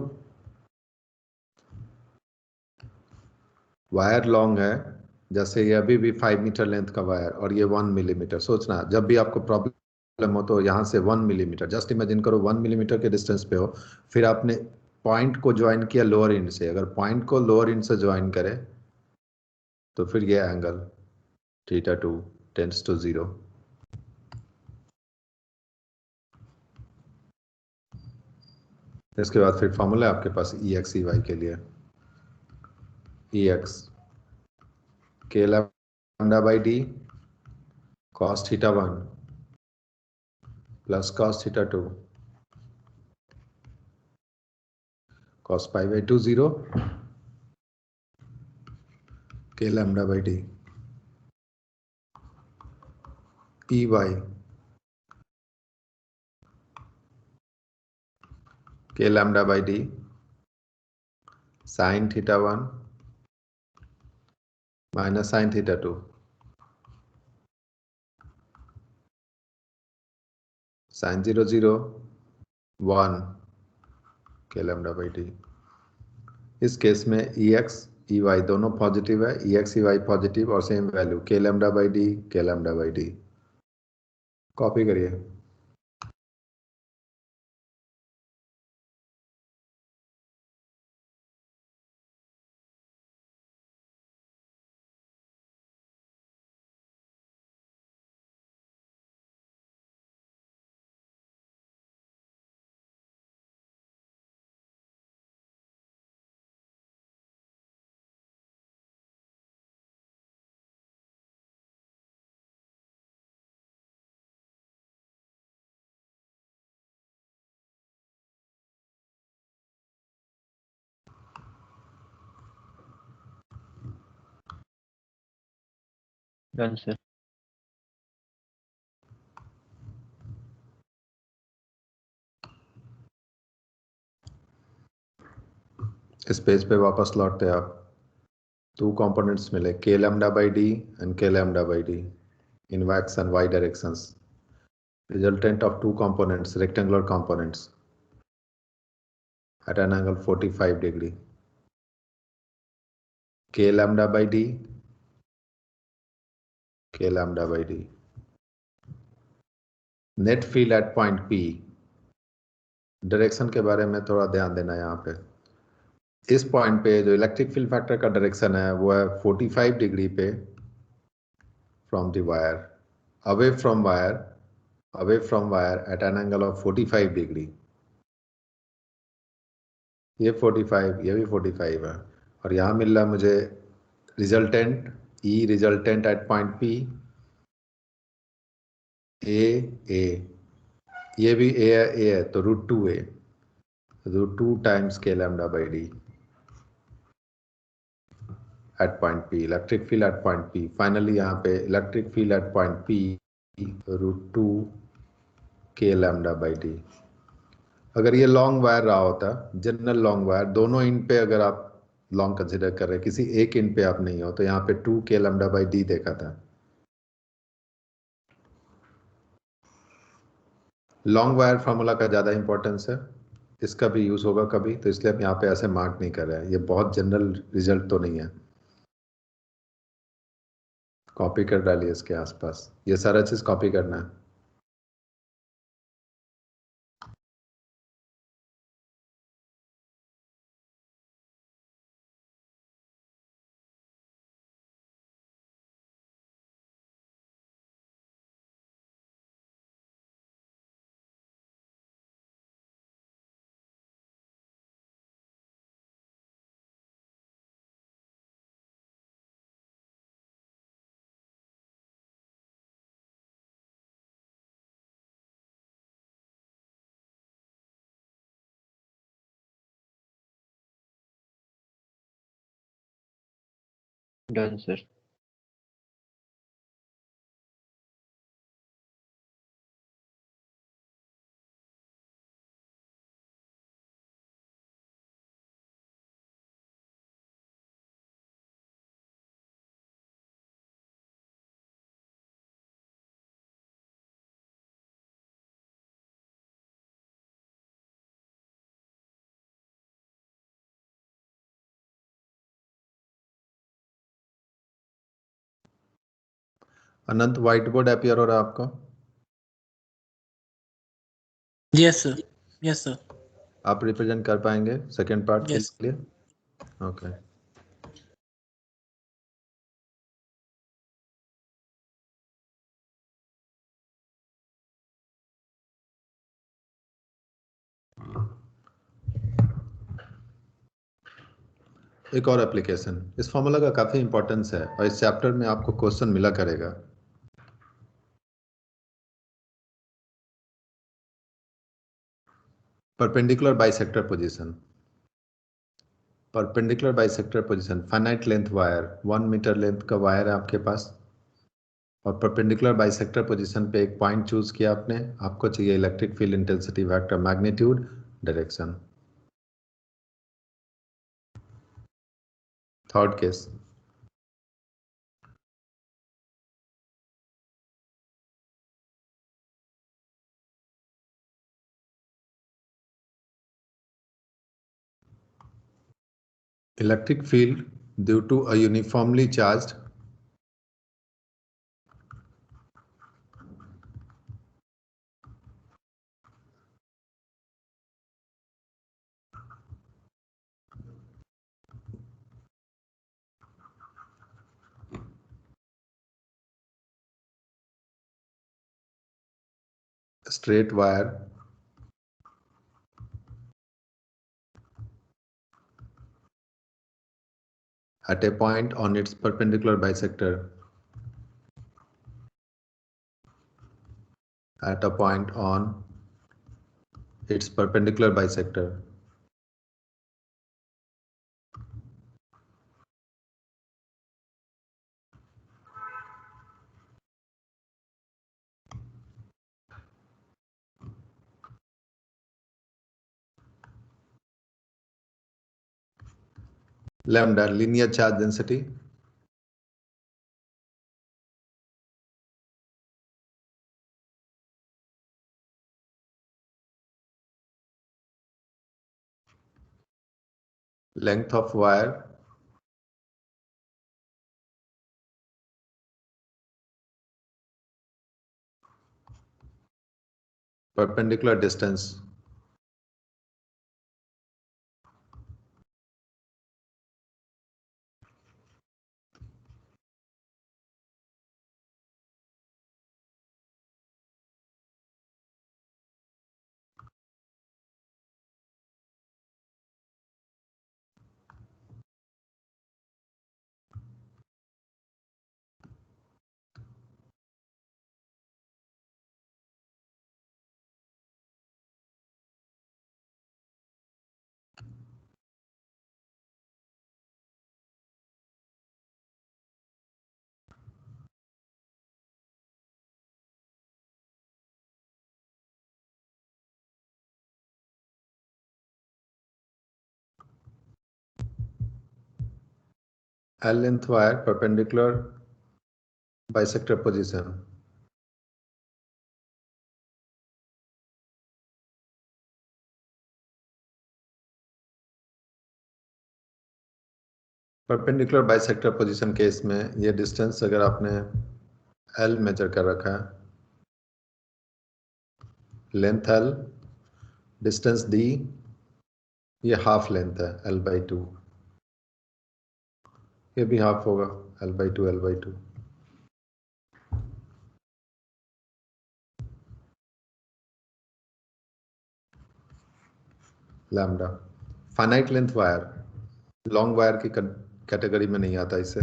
Wire long है, जैसे ये अभी भी 5 मीटर लेंथ का वायर और ये 1 मिलीमीटर। सोचना जब भी आपको प्रॉब्लम हो तो यहाँ से 1 मिलीमीटर, जस्ट इमेजिन करो 1 मिलीमीटर के डिस्टेंस पे हो, फिर आपने पॉइंट को ज्वाइन किया लोअर एंड से। अगर पॉइंट को लोअर एंड से ज्वाइन करे तो फिर ये angle theta 2 tends to zero. इसके बाद फिर फॉर्मूला है आपके पास ई एक्स ई वाई के लिए। E X K lambda by D cos theta 1 plus cos theta 2 cos pi by 2 zero K lambda by D E Y K lambda by D sine theta 1 minus sine theta 2 sine 0 0 1 K lambda by D. इस case में E X E Y दोनों positive है, E X E Y positive और same value K lambda by D के lambda by D. Copy करिए। Done, sir. इस page पे वापस लौटते हैं आप। टू कंपोनेंट्स मिले, के लैम्डा बाई डी एंड के lambda by D in x and y directions. Resultant of two components, rectangular components, at an angle 45 degree. K lambda by d, K lambda by d. Net field at point P. Direction के बारे में थोड़ा ध्यान देना यहाँ पे। इस point पे जो इलेक्ट्रिक फील्ड फैक्टर का डायरेक्शन है वो है 45 डिग्री पे from the wire, away from wire eight an angle of 45 degree. ये 45, ये भी 45 है, और यहाँ मिल रहा है मुझे resultant E resultant at point P A. ये भी ए है तो √2 times K lambda by D at point P. Electric field at point P, finally यहाँ पे electric field at point P √2 K lambda by D. अगर ये long wire रहा होता, जनरल लॉन्ग वायर, दोनों इन पे अगर आप लॉन्ग कंसिडर कर रहे हैं, किसी एक इन पे आप नहीं हो, तो यहाँ पे 2 के लैम्डा बाई डी देखा था। लॉन्ग वायर फार्मूला का ज़्यादा इंपॉर्टेंस है, इसका भी यूज़ होगा कभी, तो इसलिए हम यहाँ पे ऐसे मार्क नहीं कर रहे हैं। ये बहुत जनरल रिजल्ट तो नहीं है। कॉपी कर डालिए इसके आसपास, ये सारा चीज़ कॉपी करना है। Done, sir. अनंत व्हाइट बोर्ड अपीयर हो रहा है आपको? यस सर, यस सर, आप रिप्रेजेंट कर पाएंगे सेकेंड पार्ट के यस। लिए? ओके। एक और एप्लीकेशन, इस फॉर्मूला का काफी इंपॉर्टेंस है और इस चैप्टर में आपको क्वेश्चन मिला करेगा। Perpendicular bisector position. Perpendicular bisector position, finite length wire, 1 metre length का वायर है आपके पास और परपेंडिकुलर बाइसेक्टर पोजीशन पे एक पॉइंट चूज किया आपने। आपको चाहिए electric field intensity vector, magnitude, direction. Third case, electric field due to a uniformly charged straight wire at a point on its perpendicular bisector, at a point on its perpendicular bisector. Lambda, linear charge density. Length of wire. Perpendicular distance. L length wire, perpendicular bisector position. Perpendicular bisector position case में ये distance अगर आपने L major कर रखा है, length L, distance D, ये half length है L/2, ये भी हाफ होगा L/2 L/2। Lambda, finite length wire, long wire की कैटेगरी में नहीं आता, इसे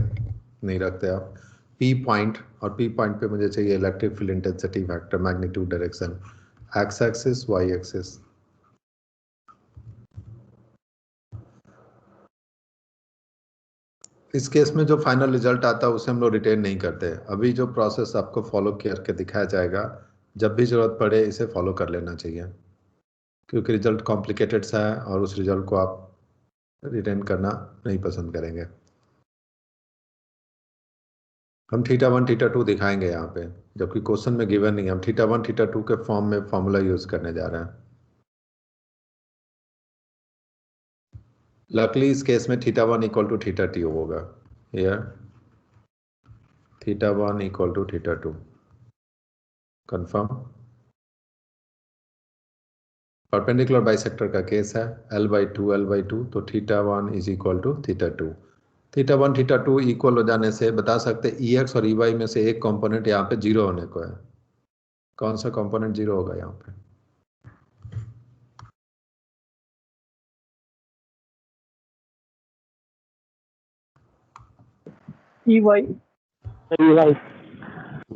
नहीं रखते आप। P पॉइंट, और P पॉइंट पे मुझे चाहिए electric field intensity vector, magnitude, direction, X axis, Y axis. इस केस में जो फाइनल रिजल्ट आता है उसे हम लोग रिटेन नहीं करते। अभी जो प्रोसेस आपको फॉलो करके दिखाया जाएगा, जब भी जरूरत पड़े इसे फॉलो कर लेना चाहिए, क्योंकि रिजल्ट कॉम्प्लिकेटेड सा है और उस रिजल्ट को आप रिटेन करना नहीं पसंद करेंगे। हम θ1 θ2 दिखाएंगे यहाँ पे, जबकि क्वेश्चन में गिवन नहीं है। हम θ1 θ2 के फॉर्म में फॉर्मूला यूज करने जा रहे हैं। लकली इस केस में θ1 = θT होगा। Here θ1 equal to θ2. Confirm. Perpendicular bisector का केस है L/2 L/2, तो θ1 इज इक्वल टू θ2. θ1 θ2 इक्वल हो जाने से बता सकते EX और EY में से एक कंपोनेंट यहाँ पे जीरो होने को है. कौन सा कंपोनेंट जीरो होगा यहाँ पे? EY. EY.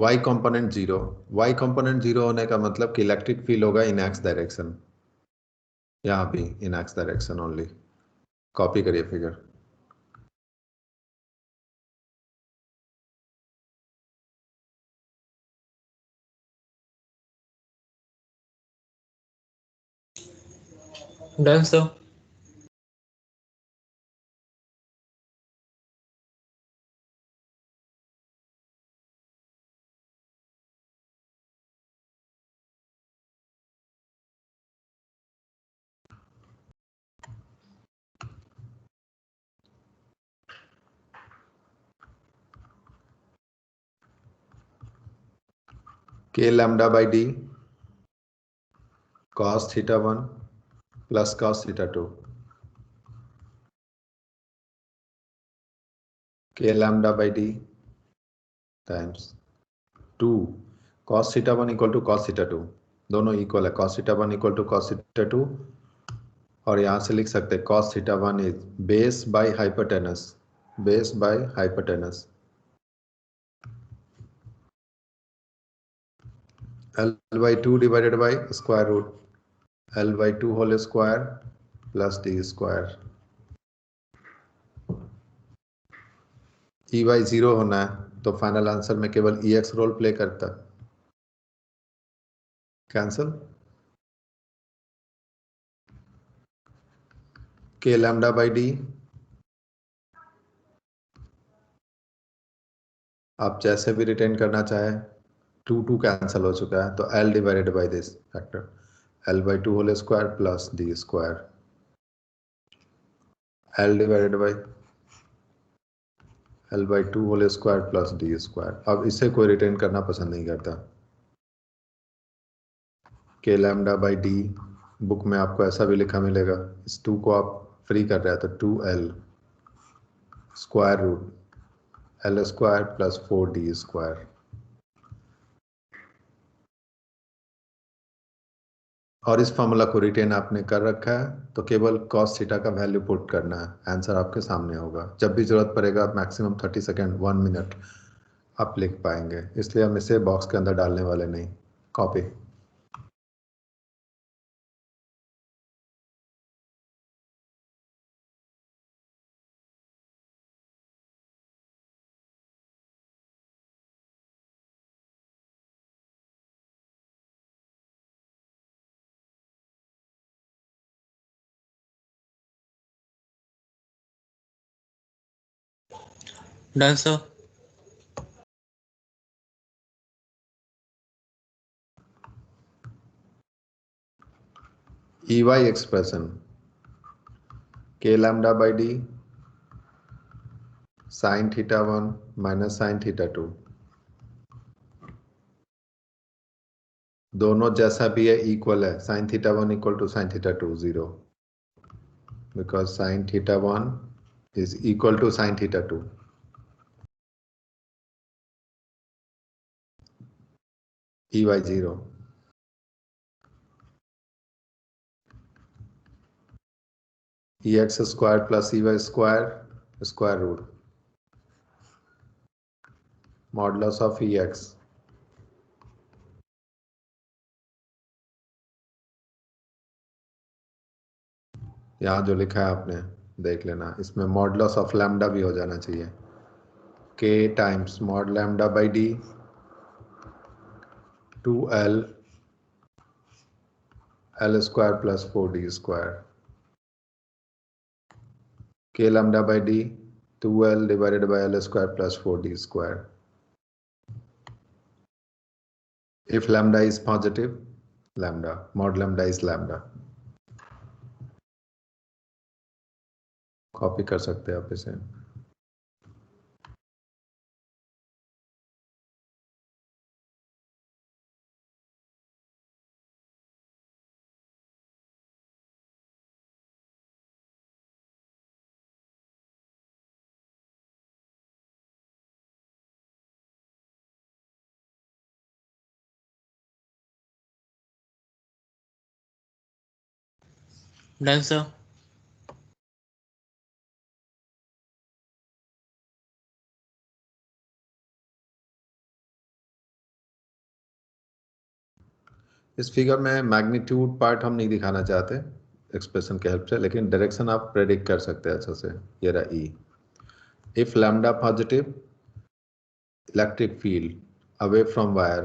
Y component zero. Y component zero होने का मतलब कि इलेक्ट्रिक फील्ड होगा इन एक्स डायरेक्शन. यहाँ भी इन एक्स डायरेक्शन ओनली. कॉपी करिए figure. Done, sir. K lambda by D cos θ1 plus cos θ2. K lambda by D times 2 cos θ1 equal to cos θ2. दोनों equal है. cos θ1 equal to cos θ2, और यहां से लिख सकते हैं cos θ1 is base by hypotenuse. Base by hypotenuse. L/2 divided by square root L/2 whole square plus D square. EY 0 होना है तो फाइनल आंसर में केवल EX रोल प्ले करता. Cancel. K lambda by D आप जैसे भी रिटेन करना चाहे. 2 कैंसिल हो चुका है तो L divided by this factor L/2 whole square plus D square. L divided by L/2 whole square plus D square. अब इसे कोई रिटेन करना पसंद नहीं करता. K lambda by D book में आपको ऐसा भी लिखा मिलेगा. इस 2 को आप फ्री कर रहे हैं तो 2L square root L square plus 4D square. और इस फॉर्मूला को रिटेन आपने कर रखा है तो केवल cos थीटा का वैल्यू पुट करना है. आंसर आपके सामने होगा. जब भी जरूरत पड़ेगा मैक्सिमम 30 सेकेंड 1 मिनट आप लिख पाएंगे, इसलिए हम इसे बॉक्स के अंदर डालने वाले नहीं. Copy. Done, sir. EY expression K lambda by D sin θ1 minus sin θ2. दोनों जैसा भी है इक्वल है. sin θ1 equal to sin θ2 0, because sin θ1 is equal to sin θ2. EY 0. EX square plus EY square square root modulus of EX. यहाँ जो लिखा है आपने देख लेना, इसमें मॉडुलस ऑफ लैम्डा भी हो जाना चाहिए. K times mod lambda by D 2L L square plus 4D square. K lambda by D 2L divided by L square plus 4D square. If lambda is positive, lambda mod lambda is lambda. Copy कर सकते हैं आप इसे. Done, sir. इस figure में magnitude part हम नहीं दिखाना चाहते एक्सप्रेशन के हेल्प से, लेकिन डायरेक्शन आप प्रेडिक्ट कर सकते हैं अच्छे से। ये रहा E. If lambda positive, electric field away from wire,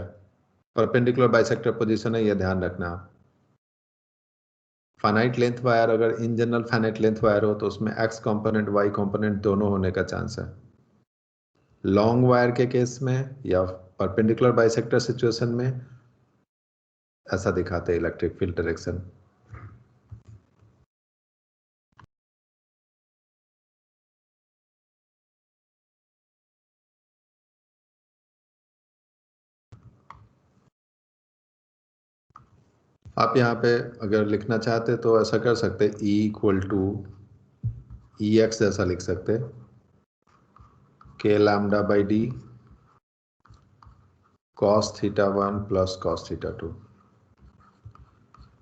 perpendicular bisector position है, ये ध्यान रखना। फाइनाइट लेंथ वायर, अगर in general finite length wire हो तो उसमें एक्स कंपोनेंट वाई कंपोनेंट दोनों होने का चांस है। लॉन्ग वायर के केस में या परपेंडिकुलर बाइसेक्टर सिचुएशन में ऐसा दिखाते हैं इलेक्ट्रिक फील्ड डायरेक्शन। आप यहाँ पे अगर लिखना चाहते तो ऐसा कर सकते, E equal to E X ऐसा लिख सकते, K lambda by D cos theta 1 plus cos theta 2।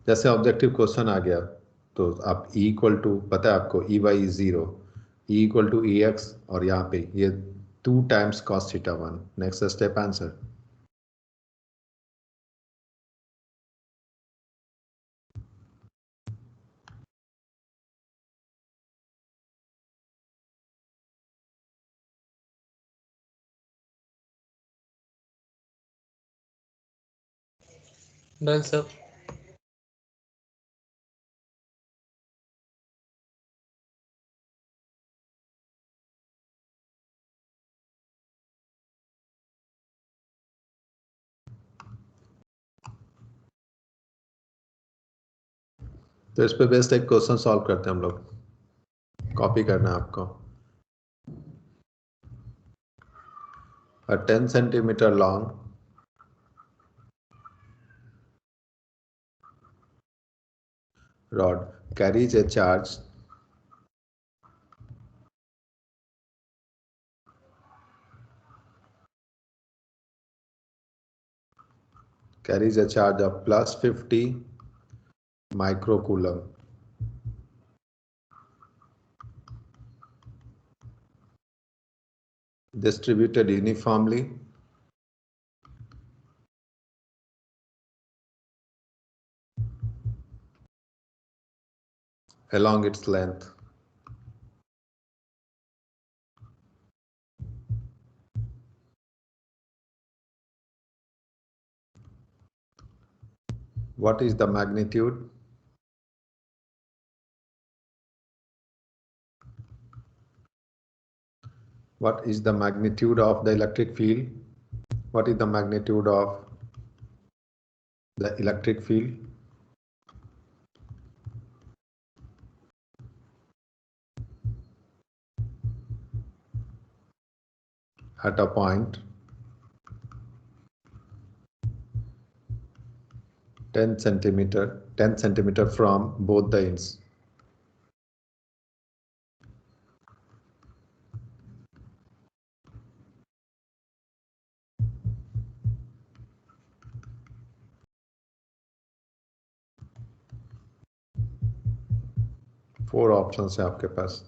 जैसे ऑब्जेक्टिव क्वेश्चन आ गया तो आप E इक्वल टू, पता है आपको E by 0, E equal to E X, और यहाँ पे ये 2 times cos theta 1। Next step answer. Done, sir. तो इस पे बेस्ड एक क्वेश्चन सॉल्व करते हैं हम लोग। कॉपी करना है आपको। A 10 centimeter long rod carries a charge of plus 50 microcoulomb. Distributed uniformly along its length. What is the magnitude? What is the magnitude of the electric field? What is the magnitude of the electric field? At a point 10 centimeter from both the ends. Four options है आपके पास।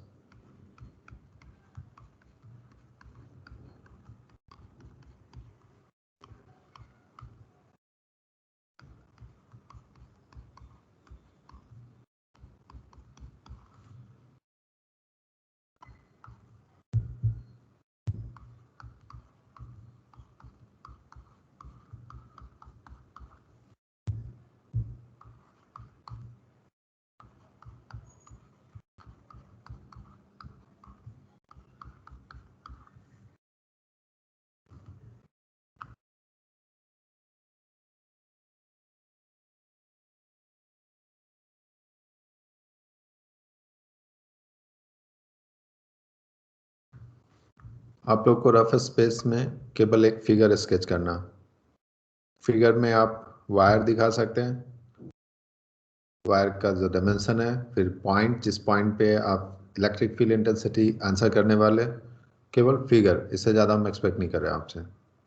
आप लोग को rough space में केवल एक figure sketch करना। Figure में आप वायर दिखा सकते हैं, वायर का जो डायमेंशन है, फिर पॉइंट जिस पॉइंट पे आप इलेक्ट्रिक फील्ड इंटेंसिटी आंसर करने वाले, केवल फिगर, इससे ज़्यादा हम एक्सपेक्ट नहीं कर रहे हैं आपसे।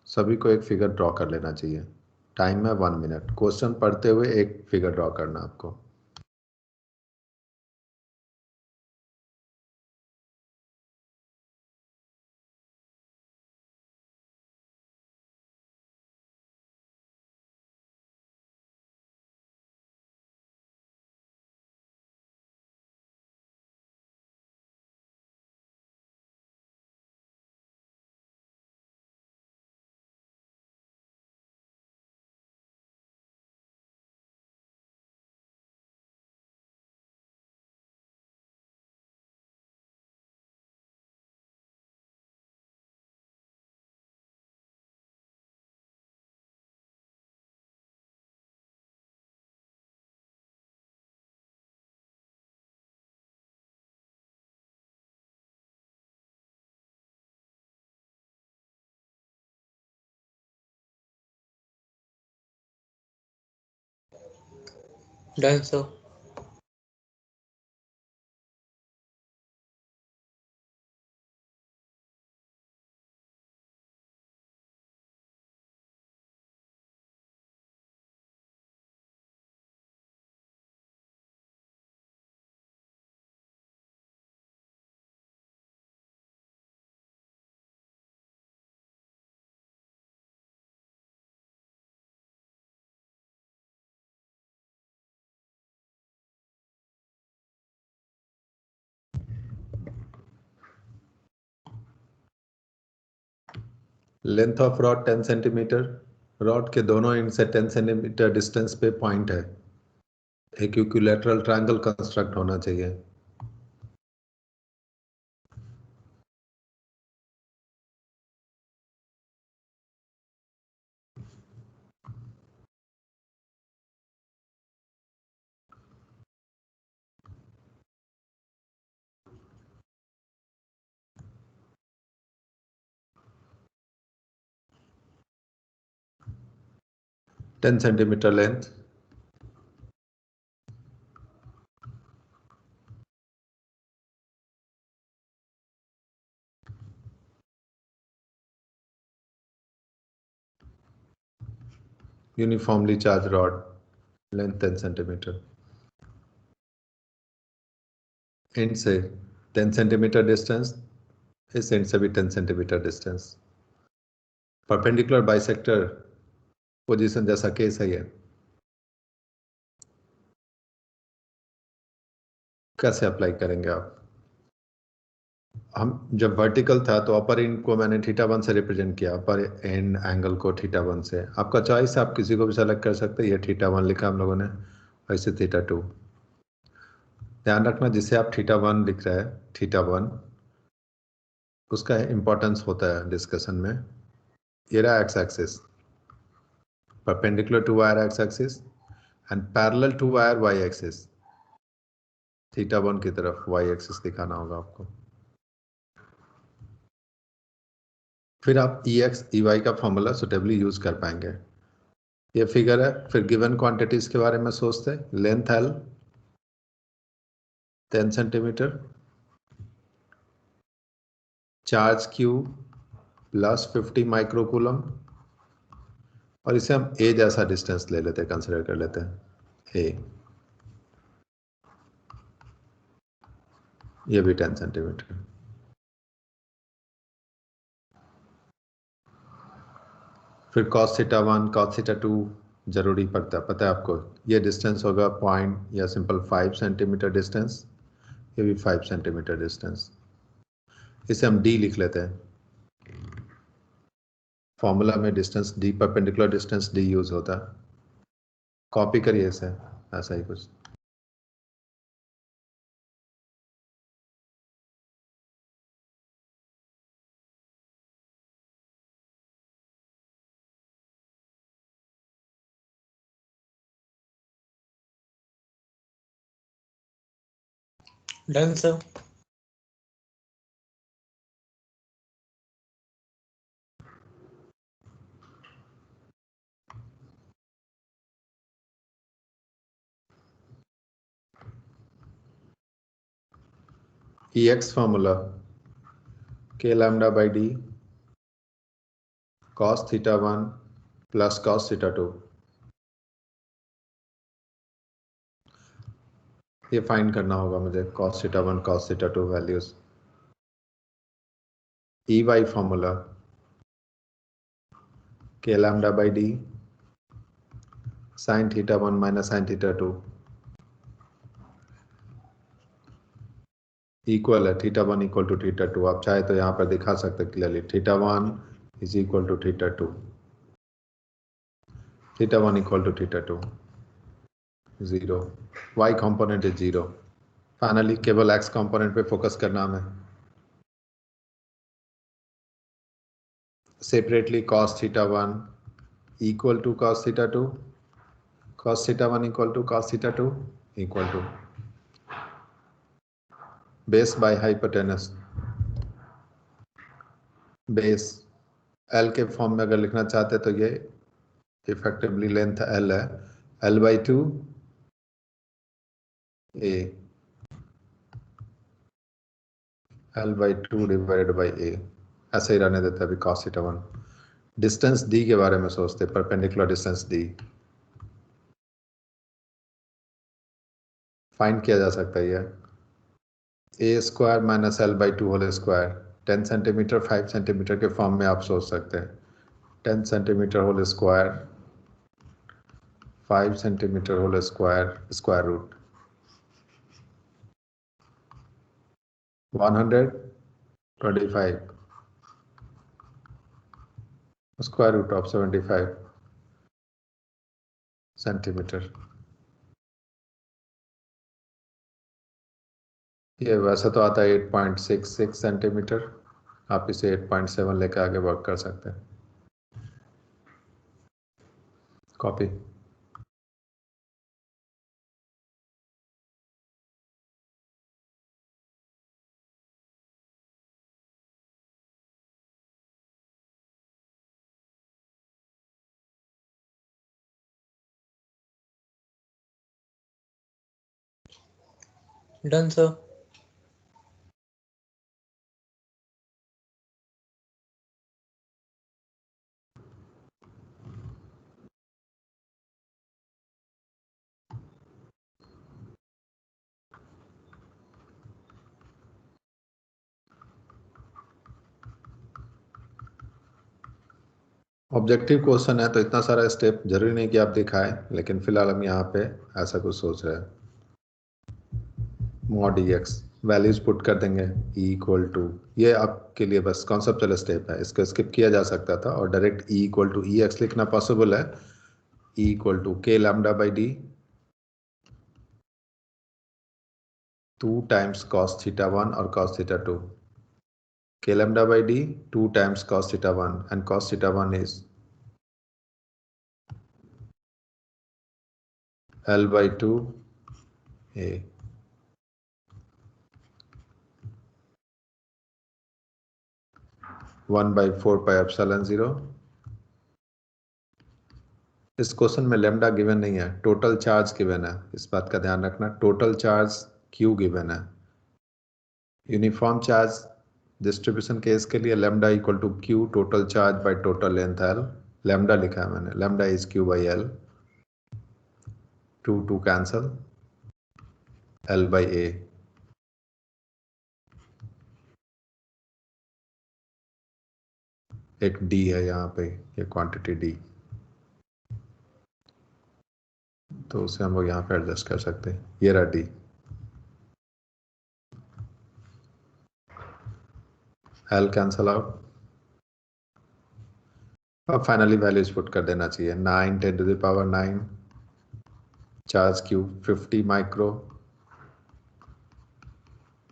सभी को एक फिगर ड्रॉ कर लेना चाहिए। टाइम है 1 मिनट। क्वेश्चन पढ़ते हुए एक फिगर ड्रॉ करना आपको। Done, sir. Length of rod 10 centimetre, rod के दोनों एंड से 10 सेंटीमीटर डिस्टेंस पे पॉइंट है, एक इक्विलैटरल ट्रायंगल कंस्ट्रक्ट होना चाहिए। Ten centimetre length, uniformly charge rod, length 10 centimetre, and से 10 सेंटीमीटर डिस्टेंस, इस एंड से भी 10 centimetre distance, perpendicular bisector position जैसा केस है ये। कैसे अप्लाई करेंगे आप? हम जब वर्टिकल था तो अपर एंड को मैंने θ1 से रिप्रेजेंट किया, अपर एंड एंगल को θ1 से। आपका चॉइस, आप किसी को भी सेलेक्ट कर सकते हैं। ये θ1 लिखा हम लोगों ने, वैसे θ2। ध्यान रखना जिसे आप θ1 लिख रहे हैं, θ1 उसका इंपॉर्टेंस होता है डिस्कशन में। ये रहा X axis, perpendicular to wire X axis and parallel to wire Y axis. θ1 की तरफ वाई एक्सिस दिखाना होगा आपको। फिर आप EX EY का फॉर्मूला सुटेबली यूज कर पाएंगे। ये फिगर है। फिर गिवन क्वांटिटीज के बारे में सोचते हैं। Length L 10 centimetre, charge Q plus 50 microcoulomb, और इसे हम A जैसा डिस्टेंस ले लेते हैं, कंसिडर कर लेते हैं A। ये भी 10 सेंटीमीटर। फिर cos θ1 cos θ2 जरूरी पता है आपको। ये डिस्टेंस होगा पॉइंट या सिंपल 5 सेंटीमीटर डिस्टेंस, ये भी 5 सेंटीमीटर डिस्टेंस। इसे हम D लिख लेते हैं। फॉर्मूला में distance D, perpendicular distance D use होता है। कॉपी करिए इसे, ऐसा ही कुछ। Done, sir. EX formula K lambda by D cos θ1 plus cos θ2। ये फाइंड करना होगा मुझे, cos θ1 cos θ2 values. EY formula K lambda by D sin θ1 minus sin θ2 equal है θ1 इक्वल टू θ2। आप चाहे तो यहाँ पर दिखा सकते clearly, θ1 is equal to θ2, θ1 equal to θ2, 0। y component is 0। Finally केवल x कंपोनेंट पे फोकस करना हमें। Separately cos θ1 equal to cos θ2, cos θ1 equal to cos θ2 equal to base by hypotenuse. Base L के फॉर्म में अगर लिखना चाहते तो ये इफेक्टिवली लेंथ L है, L/2 A L/2 divided by ए, ऐसे ही रहने देते हैं अभी cos थीटा 1। डिस्टेंस डी के बारे में सोचते, परपेंडिकुलर डिस्टेंस डी फाइंड किया जा सकता है। A square minus L/2 whole square 10 centimetre 5 centimetre के फॉर्म में आप सोच सकते हैं। 10 centimetre whole square 5 centimetre whole square square root 125 square root of 75 centimetre. ये वैसे तो आता है 8.66 सेंटीमीटर, आप इसे 8.7 लेकर आगे वर्क कर सकते हैं। Copy. Done, sir. Objective question है तो इतना सारा स्टेप जरूरी नहीं कि आप दिखाएं, लेकिन फिलहाल हम यहाँ पे ऐसा कुछ सोच रहे हैं। मॉड EX वैल्यूज पुट कर देंगे E इक्वल टू, ये आपके लिए बस कॉन्सेप्चुअल स्टेप है, इसको स्किप किया जा सकता था और direct E equal to EX लिखना पॉसिबल है। E equal to K lambda by D 2 times cos theta 1 और cos theta 2, K lambda by D 2 times cos theta 1 and cos theta 1 is L by 2 A 1 by 4 pi epsilon 0। इस question में lambda given नहीं है, total charge given है, इस बात का ध्यान रखना। टोटल चार्ज Q गिवन है। यूनिफॉर्म चार्ज डिस्ट्रीब्यूशन केस के लिए lambda equal to Q total charge by total length L। Lambda लिखा है मैंने, lambda is Q by L, 2 cancel, L by A। एक D है यहाँ पे, ये क्वांटिटी D, तो उसे हम लोग यहाँ पे एडजस्ट कर सकते हैं। ये रहा D, L कैंसल आउट। अब फाइनली वैल्यूज पुट कर देना चाहिए। 9 10 to the power 9 charge Q 50 micro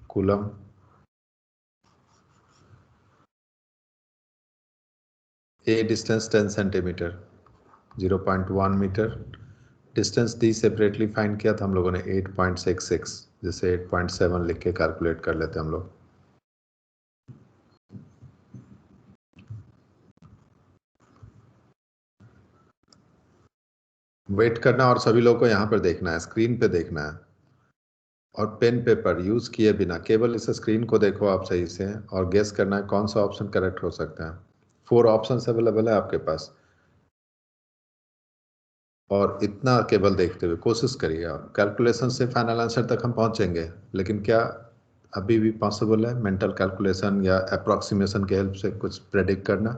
coulomb, A distance 10 centimetre 0.1 metre. Distance D separately find किया था हम लोगों ने 8.66, जिसे 8.7 लिख के कैलकुलेट कर लेते हैं हम लोग। वेट करना और सभी लोगों को यहाँ पर देखना है, स्क्रीन पे देखना है और पेन पेपर यूज किए बिना केवल इस स्क्रीन को देखो आप सही से और गेस करना है कौन सा ऑप्शन करेक्ट हो सकता है। 4 ऑप्शंस अवेलेबल है आपके पास और इतना केवल देखते हुए कोशिश करिए आप। कैलकुलेशन से फाइनल आंसर तक हम पहुंचेंगे, लेकिन क्या अभी भी पॉसिबल है मेंटल कैलकुलेशन या अप्रोक्सीमेशन के हेल्प से कुछ प्रेडिक्ट करना?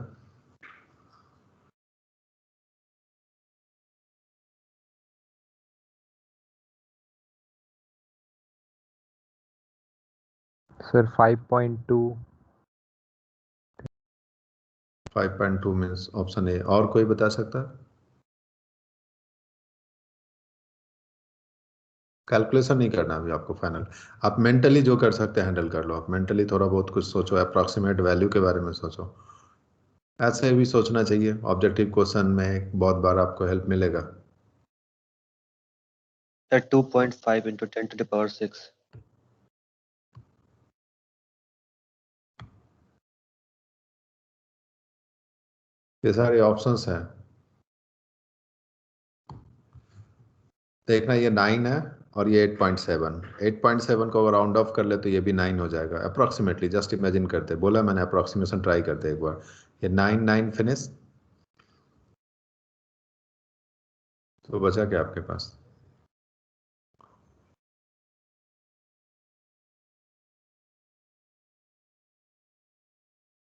सर 5.2। 5.2 means option A. और कोई बता सकता है? कैलकुलेशन नहीं करना अभी आपको फाइनल, आप मेंटली जो कर सकते हैं हैंडल कर लो। आप मेंटली थोड़ा बहुत कुछ सोचो, अप्रॉक्सीमेट वैल्यू के बारे में सोचो। ऐसे भी सोचना चाहिए, ऑब्जेक्टिव क्वेश्चन में बहुत बार आपको हेल्प मिलेगा। Sir, 2.5 into 10 to the power 6. ये सारे ऑप्शंस हैं, देखना ये 9 है और ये 8.7। 8.7 को अगर राउंड ऑफ कर ले तो ये भी 9 हो जाएगा अप्रोक्सीमेटली। जस्ट इमेजिन करते, बोला मैंने अप्रोक्सीमेशन ट्राई करते एक बार। ये 9 फिनिश, तो बचा क्या आपके पास?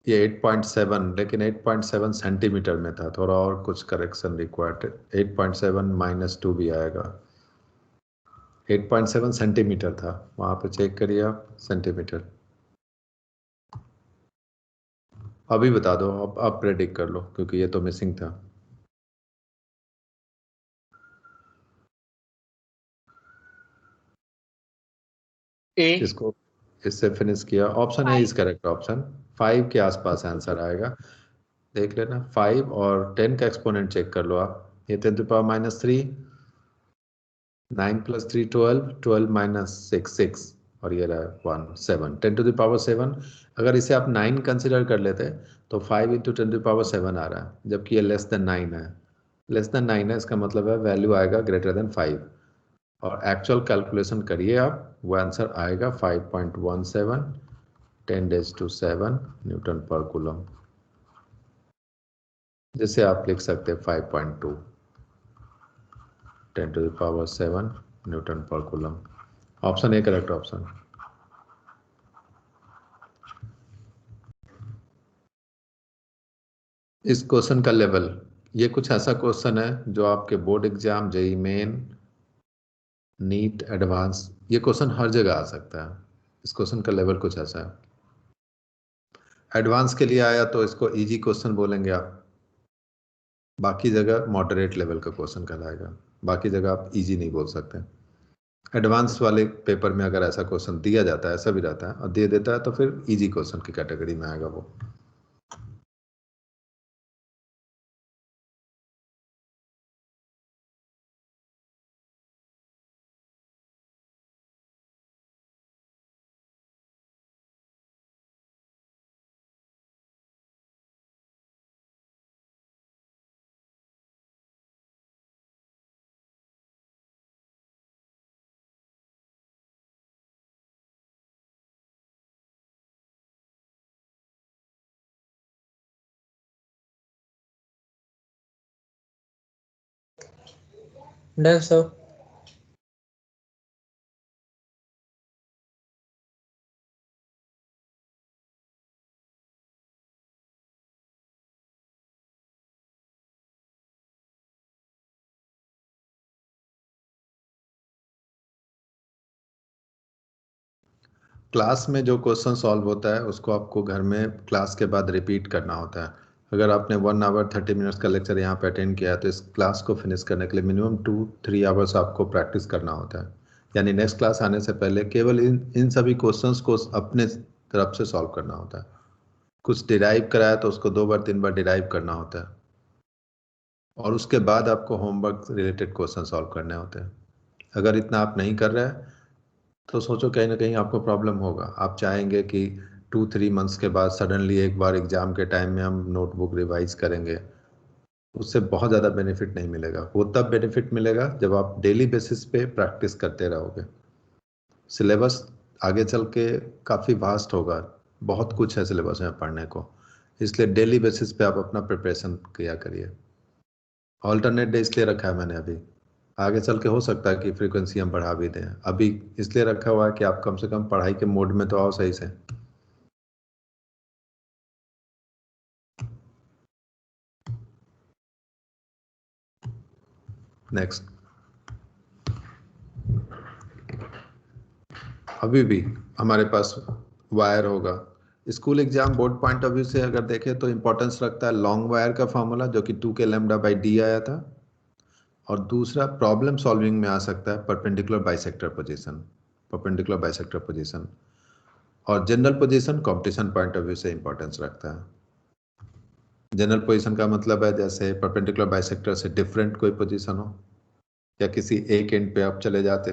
ये 8.7, लेकिन 8.7 सेंटीमीटर में था, थोड़ा और कुछ करेक्शन रिक्वायर्ड। 8.7 -2 भी आएगा। 8.7 सेंटीमीटर था, वहां पे चेक करिए आप सेंटीमीटर। अभी बता दो, अब प्रेडिक्ट कर लो क्योंकि ये तो मिसिंग था। ए। इसको इससे फिनिश किया। Option A is correct option. 5 के आसपास आंसर आएगा, देख लेना। 5 और 10 का एक्सपोनेंट चेक कर लो आप। ये 10⁻³ 9 + 3 12, 12 - 6 6, और ये रहा 1 7, 10⁻7। अगर इसे आप 9 कंसिडर कर लेते तो 5 × 10⁻7 आ रहा है, जबकि ये लेस देन 9 है। लेस देन 9 है, इसका मतलब है वैल्यू आएगा ग्रेटर देन 5। और एक्चुअल कैलकुलेशन करिए आप, वो आंसर आएगा 5.17 10⁻⁷ न्यूटन पर कूलम, जिसे आप लिख सकते हैं 5.2 10⁻⁷ न्यूटन पर coulomb. Option A correct option. इस क्वेश्चन का लेवल, ये कुछ ऐसा क्वेश्चन है जो आपके board exam, JEE Main, NEET, Advanced, ये क्वेश्चन हर जगह आ सकता है। इस क्वेश्चन का लेवल कुछ ऐसा है। एडवांस के लिए आया तो इसको इजी क्वेश्चन बोलेंगे आप, बाकी जगह मॉडरेट लेवल का क्वेश्चन कहलाएगा, बाकी जगह आप इजी नहीं बोल सकते। एडवांस वाले पेपर में अगर ऐसा क्वेश्चन दिया जाता है, ऐसा भी रहता है, और दे देता है तो फिर इजी क्वेश्चन की कैटेगरी में आएगा वो। Done sir. क्लास में जो क्वेश्चन सॉल्व होता है उसको आपको घर में क्लास के बाद रिपीट करना होता है। अगर आपने 1 आवर 30 मिनट्स का लेक्चर यहाँ पे अटेंड किया है तो इस क्लास को फिनिश करने के लिए मिनिमम 2-3 आवर्स आपको प्रैक्टिस करना होता है। यानी नेक्स्ट क्लास आने से पहले केवल इन सभी क्वेश्चंस को अपने तरफ से सॉल्व करना होता है। कुछ डिराइव कराया तो उसको 2 बार 3 बार डिराइव करना होता है, और उसके बाद आपको होमवर्क रिलेटेड क्वेश्चन सॉल्व करने होते हैं। अगर इतना आप नहीं कर रहे हैं तो सोचो कहीं ना कहीं आपको प्रॉब्लम होगा। आप चाहेंगे कि 2-3 मंथ्स के बाद सडनली एक बार एग्जाम के टाइम में हम नोटबुक रिवाइज करेंगे, उससे बहुत ज़्यादा बेनिफिट नहीं मिलेगा। वो तब बेनिफिट मिलेगा जब आप डेली बेसिस पे प्रैक्टिस करते रहोगे। सिलेबस आगे चल के काफ़ी वास्ट होगा, बहुत कुछ है सिलेबस में पढ़ने को, इसलिए डेली बेसिस पे आप अपना प्रिपरेशन किया करिए। ऑल्टरनेट डे इसलिए रखा है मैंने अभी, आगे चल के हो सकता है कि फ्रीक्वेंसी हम बढ़ा भी दें। अभी इसलिए रखा हुआ है कि आप कम से कम पढ़ाई के मोड में तो आओ सही से। नेक्स्ट, अभी भी हमारे पास वायर होगा। School exam board point of view से अगर देखें तो इंपॉर्टेंस रखता है लॉन्ग वायर का फॉर्मूला, जो कि 2 k λ/d आया था। और दूसरा प्रॉब्लम सॉल्विंग में आ सकता है perpendicular bisector position, perpendicular bisector position. और general position competition point of view से इंपॉर्टेंस रखता है। जनरल पोजीशन का मतलब है जैसे परपेंडिकुलर बाइसेक्टर से डिफरेंट कोई पोजीशन हो, या किसी एक एंड पे आप चले जाते।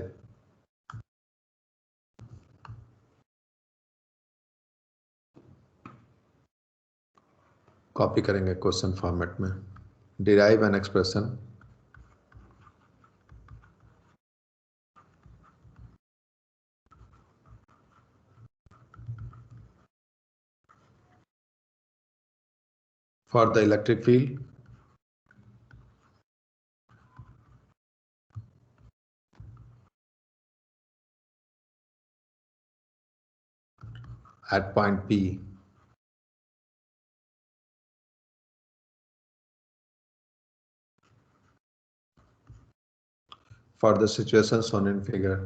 कॉपी करेंगे क्वेश्चन फॉर्मेट में। Derive an expression for the electric field, at point P, for the situation shown in figure.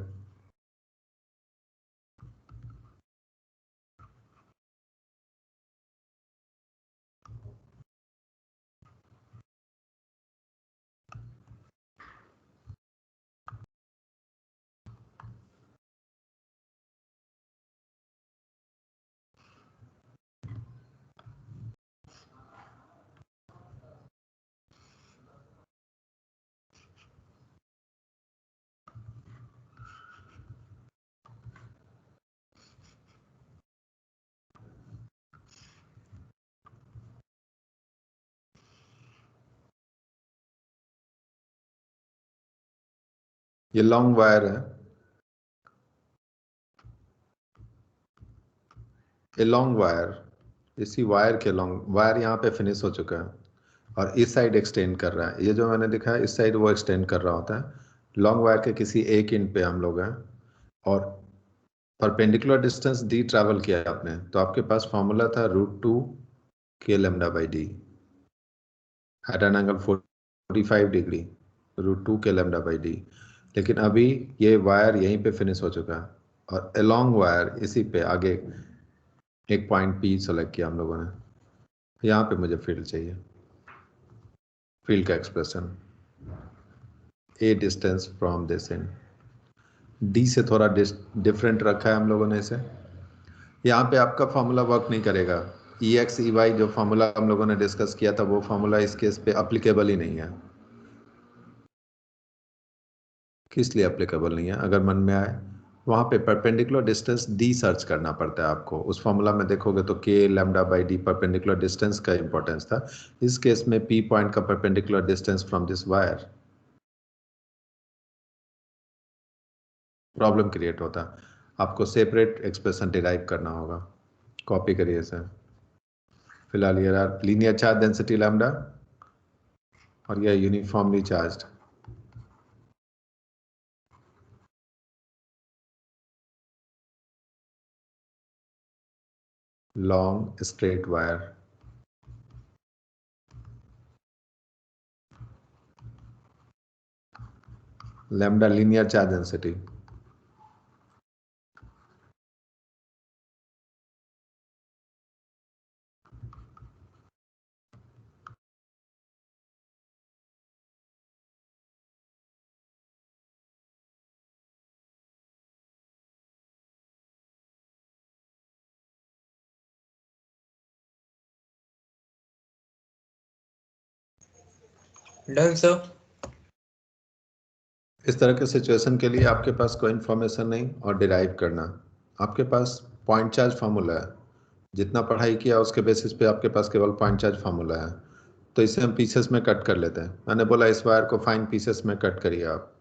ये लॉन्ग वायर है, ये लॉन्ग वायर, इसी वायर के लॉन्ग वायर यहाँ पे फिनिश हो चुका है और इस साइड एक्सटेंड कर रहा है। ये जो मैंने दिखाया इस साइड वो एक्सटेंड कर रहा होता है। लॉन्ग वायर के किसी एक एंड पे हम लोग हैं और परपेंडिकुलर डिस्टेंस डी ट्रैवल किया आपने, तो आपके पास फॉर्मूला था √2 k lambda by D at an angle 45 degree, √2 k lambda by D. लेकिन अभी ये वायर यहीं पे फिनिश हो चुका है और अलोंग वायर इसी पे आगे एक पॉइंट पी सेलेक्ट किया हम लोगों ने। यहाँ पे मुझे फील्ड चाहिए, फील्ड का expression a distance from this and, D से थोड़ा डिफरेंट रखा है हम लोगों ने इसे। यहाँ पे आपका फॉर्मूला वर्क नहीं करेगा, EX EY जो फॉर्मूला हम लोगों ने डिस्कस किया था वो फॉर्मूला इस केस पे अप्लीकेबल ही नहीं है। किस लिए अप्लीकेबल नहीं है? अगर मन में आए वहाँ पे परपेंडिकुलर डिस्टेंस डी सर्च करना पड़ता है आपको। उस फॉर्मूला में देखोगे तो k lambda by D perpendicular distance का इंपॉर्टेंस था। इस केस में P पॉइंट का perpendicular distance from this wire, problem create होता। आपको सेपरेट एक्सप्रेशन डिराइव करना होगा। कॉपी करिए इसे। फिलहाल ये लीनियर चार्ज डेंसिटी लैम्डा और यह uniformly charged. Long straight wire, lambda linear charge density, Done, sir. इस तरह के सिचुएशन के लिए आपके पास कोई इन्फॉर्मेशन नहीं और डिराइव करना। आपके पास पॉइंट चार्ज फार्मूला है, जितना पढ़ाई किया उसके बेसिस पे आपके पास केवल पॉइंट चार्ज फार्मूला है। तो इसे हम पीसेस में कट कर लेते हैं। मैंने बोला इस वायर को फाइन पीसेस में कट करिए आप,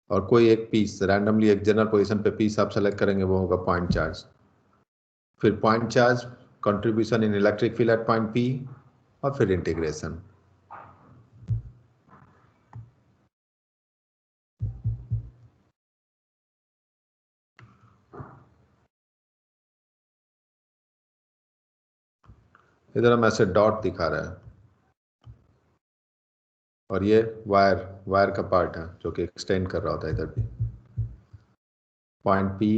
और कोई एक पीस रैंडमली एक जनरल पोजीशन पे पीस आप सेलेक्ट करेंगे, वो होगा पॉइंट चार्ज। फिर point charge contribution in electric field at point P और फिर इंटीग्रेशन। इधर हम ऐसे डॉट दिखा रहे हैं और ये वायर का पार्ट है जो कि एक्सटेंड कर रहा होता है इधर भी। पॉइंट पी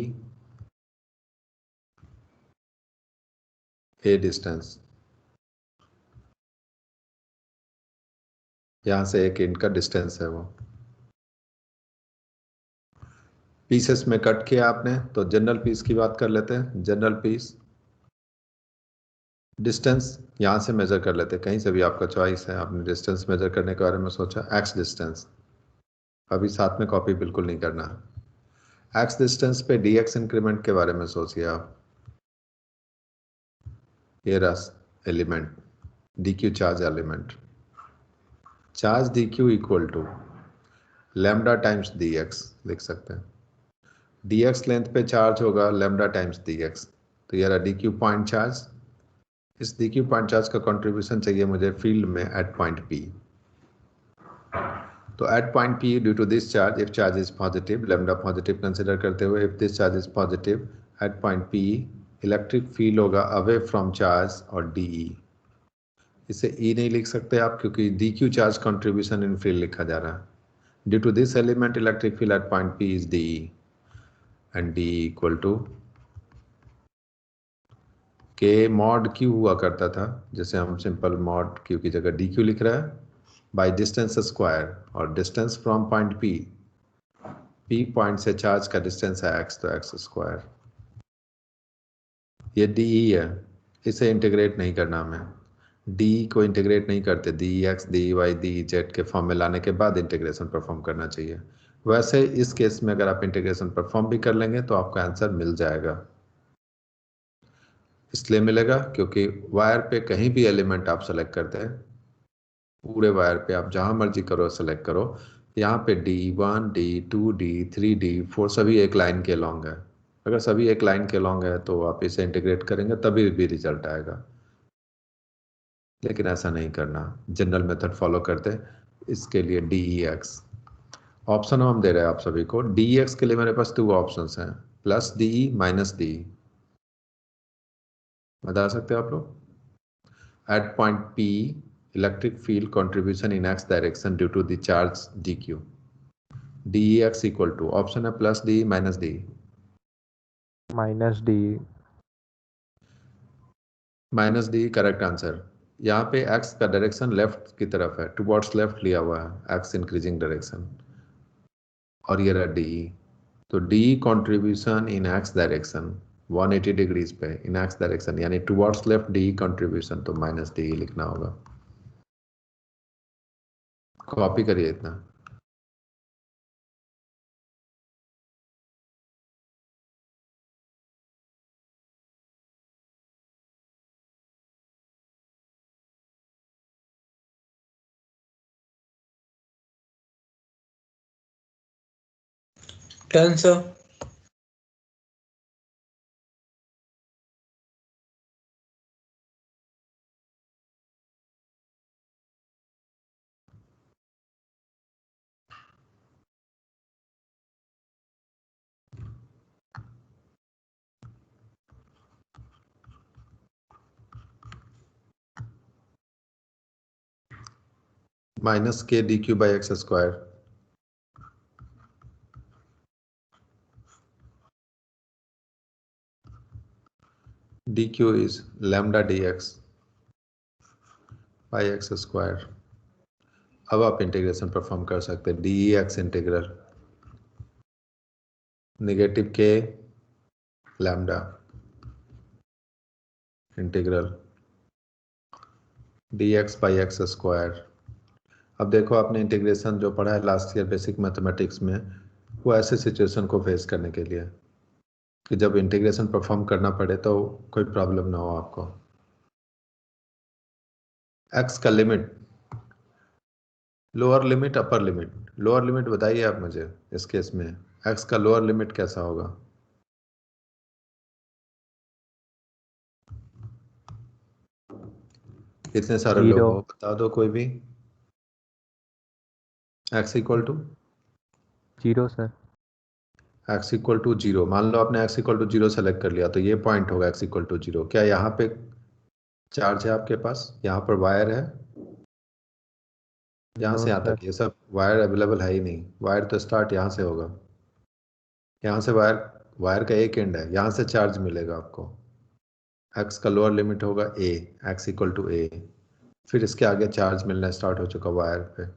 ए डिस्टेंस, यहां से एक एंड का डिस्टेंस है वो। पीसेस में कट किया आपने तो जनरल पीस की बात कर लेते हैं। जनरल पीस डिस्टेंस यहां से मेजर कर लेते हैं, कहीं से भी आपका चॉइस है। आपने डिस्टेंस मेजर करने के बारे में सोचा, एक्स डिस्टेंस, अभी साथ में कॉपी बिल्कुल नहीं करना है। एक्स डिस्टेंस पे dx इंक्रीमेंट के बारे में सोचिए आप। ये रस element dq charge element, charge dq equal to lambda times dx लिख सकते हैं। dx लेंथ पे चार्ज होगा लैम्डा टाइम्स dx, तो ये रहा dq पॉइंट चार्ज इस DQ पॉइंट चार्ज का कंट्रीब्यूशन चाहिए मुझे फील्ड में एट पॉइंट P. तो at point P due to this charge, if charge is positive, lambda positive consider करते हुए, if this charge is positive at point P, electric field होगा away from charge और DE. इसे E नहीं लिख सकते आप क्योंकि DQ charge contribution in field लिखा जा रहा है. Due to this element electric field at point P is DE and DE equal to K mod Q हुआ करता था, जैसे हम सिंपल मॉड Q की जगह DQ लिख रहा है, बाई डिस्टेंस स्क्वायर, और distance from point P point से चार्ज का डिस्टेंस है x, तो x स्क्वायर. ये DE है, इसे इंटीग्रेट नहीं करना हमें. DE को इंटीग्रेट नहीं करते, DEX, DEY, DEZ के फॉर्म में लाने के बाद इंटीग्रेशन परफॉर्म करना चाहिए. वैसे इस केस में अगर आप इंटीग्रेशन परफॉर्म भी कर लेंगे तो आपका आंसर मिल जाएगा. इसलिए मिलेगा क्योंकि वायर पे कहीं भी एलिमेंट आप सेलेक्ट करते हैं, पूरे वायर पे आप जहां मर्जी करो सेलेक्ट करो, यहाँ पे D1, D2, D3, D4 सभी एक लाइन के लॉन्ग है. अगर सभी एक लाइन के लॉन्ग है तो आप इसे इंटीग्रेट करेंगे तभी भी रिजल्ट आएगा, लेकिन ऐसा नहीं करना, जनरल मेथड फॉलो करते. इसके लिए DEX ऑप्शन हम दे रहे हैं आप सभी को. DEX के लिए मेरे पास 2 ऑप्शंस हैं, प्लस DE माइनस DE. बता सकते हो आप लोग. At point P electric field contribution in x direction due to the charge DQ. DEX equal to option है plus DE minus DE. Minus DE. Minus DE correct answer. यहाँ पे x का direction left की तरफ है, towards left लिया हुआ है, x इंक्रीजिंग डायरेक्शन, और ये रहा DE. तो DE contribution in x direction 180 degrees पे इन x डायरेक्शन, यानी टुवर्ड्स लेफ्ट DE कंट्रीब्यूशन, तो माइनस DE लिखना होगा. कॉपी करिए इतना. Done, sir. Minus K DQ by x square. DQ is lambda dx by x square. अब आप इंटीग्रेशन परफॉर्म कर सकते हैं. DEX integral negative K lambda integral DX by x square. अब देखो आपने इंटीग्रेशन जो पढ़ा है लास्ट ईयर बेसिक मैथमेटिक्स में, वो ऐसे सिचुएशन को फेस करने के लिए कि जब इंटीग्रेशन परफॉर्म करना पड़े तो कोई प्रॉब्लम ना हो आपको. x का limit, lower limit, upper limit. Lower limit बताइए आप मुझे इस केस में. x का लोअर लिमिट कैसा होगा? इतने सारे लोग हो, बता दो कोई भी. x equal to 0 sir. x equal to 0. मान लो आपने x इक्वल टू 0 सेलेक्ट कर लिया, तो ये पॉइंट होगा x इक्वल टू 0. क्या यहाँ पे चार्ज है आपके पास? यहाँ पर वायर है, यहाँ से यहाँ तक ये सब वायर अवेलेबल है ही नहीं. वायर तो स्टार्ट यहाँ से होगा, यहाँ से वायर का एक एंड है, यहाँ से चार्ज मिलेगा आपको. x का लोअर लिमिट होगा a, x equal to a. फिर इसके आगे चार्ज मिलना स्टार्ट हो चुका वायर पे.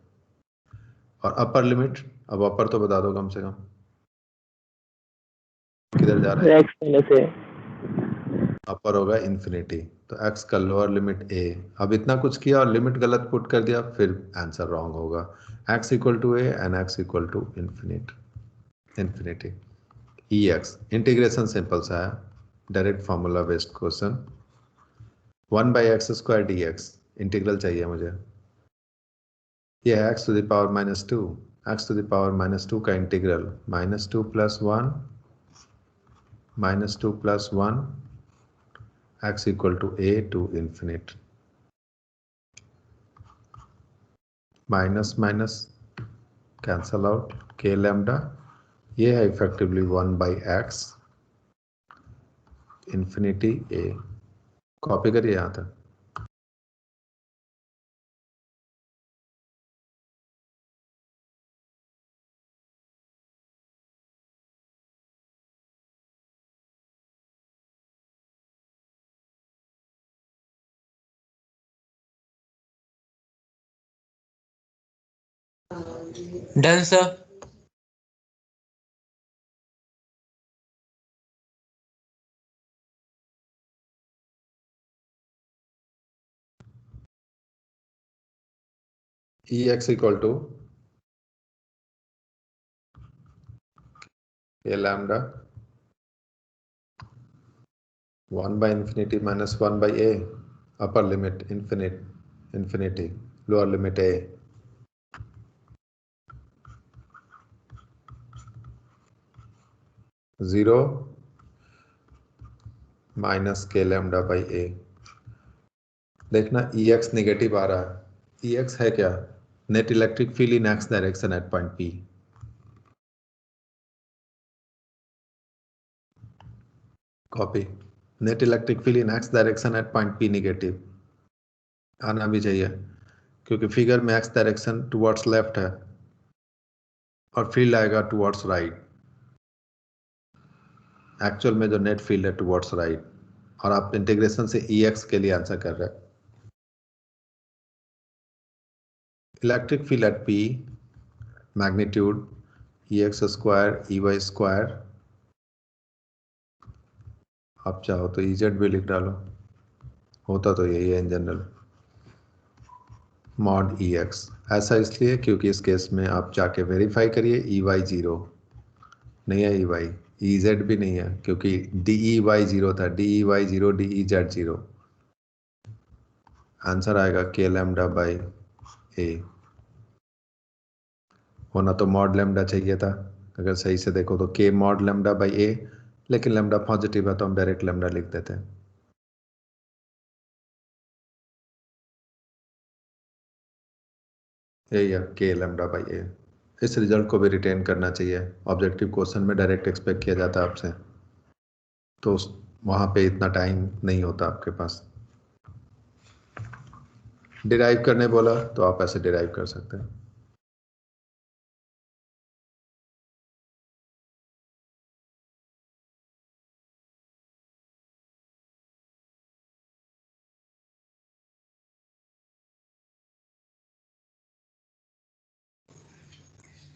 और अपर लिमिट, अब अपर तो बता दो कम से कम किधर जा रहा है. अपर होगा इन्फिनिटी. तो x का लोअर लिमिट a. अब इतना कुछ किया और लिमिट गलत पुट कर दिया, फिर आंसर रॉन्ग होगा. x equal to a and x equal to infinity. EX integration simple सा है, direct formula based question. 1 by X square DX integral चाहिए मुझे. ये है x to the power minus 2. x to the power minus 2 का integral -2 + 1 -2 + 1 x equal to a to infinite. Minus minus cancel out, k lambda ये है effectively 1 by x infinity a. Copy करिए यहाँ तक. Done, sir. Ex equal to a lambda 1 by infinity minus 1 by a, upper limit infinity, lower limit a. Zero minus k lambda by a. देखना Ex negative आ रहा है. Ex है क्या? Net electric field in x direction at point P. Copy. Net electric field in x direction at point P negative आना भी चाहिए, क्योंकि figure में x डायरेक्शन टुवर्ड्स लेफ्ट है और फील्ड आएगा टुवर्ड्स राइट. एक्चुअल में जो नेट फील्ड है टुवर्ड्स राइट, और आप इंटीग्रेशन से Ex के लिए आंसर कर रहे हैं. Electric field eight P magnitude Ex square Ey square, आप चाहो तो Ez भी लिख डालो, होता तो यही है इन जनरल. मॉड Ex ऐसा इसलिए क्योंकि इस केस में आप जाके वेरीफाई करिए Ey 0 नहीं है, Ez भी नहीं है, क्योंकि Dey 0 था. Dey 0 Dez 0. आंसर आएगा k लैम्डा बाई a. होना तो मॉड लैम्डा चाहिए था, अगर सही से देखो तो k mod lambda by a, लेकिन लैम्डा पॉजिटिव है तो हम डायरेक्ट लैम्डा लिख देते हैं. यही है k लैम्डा बाई a. इस रिजल्ट को भी रिटेन करना चाहिए. ऑब्जेक्टिव क्वेश्चन में डायरेक्ट एक्सपेक्ट किया जाता है आपसे, तो वहां पे इतना टाइम नहीं होता आपके पास. डिराइव करने बोला तो आप ऐसे डिराइव कर सकते हैं.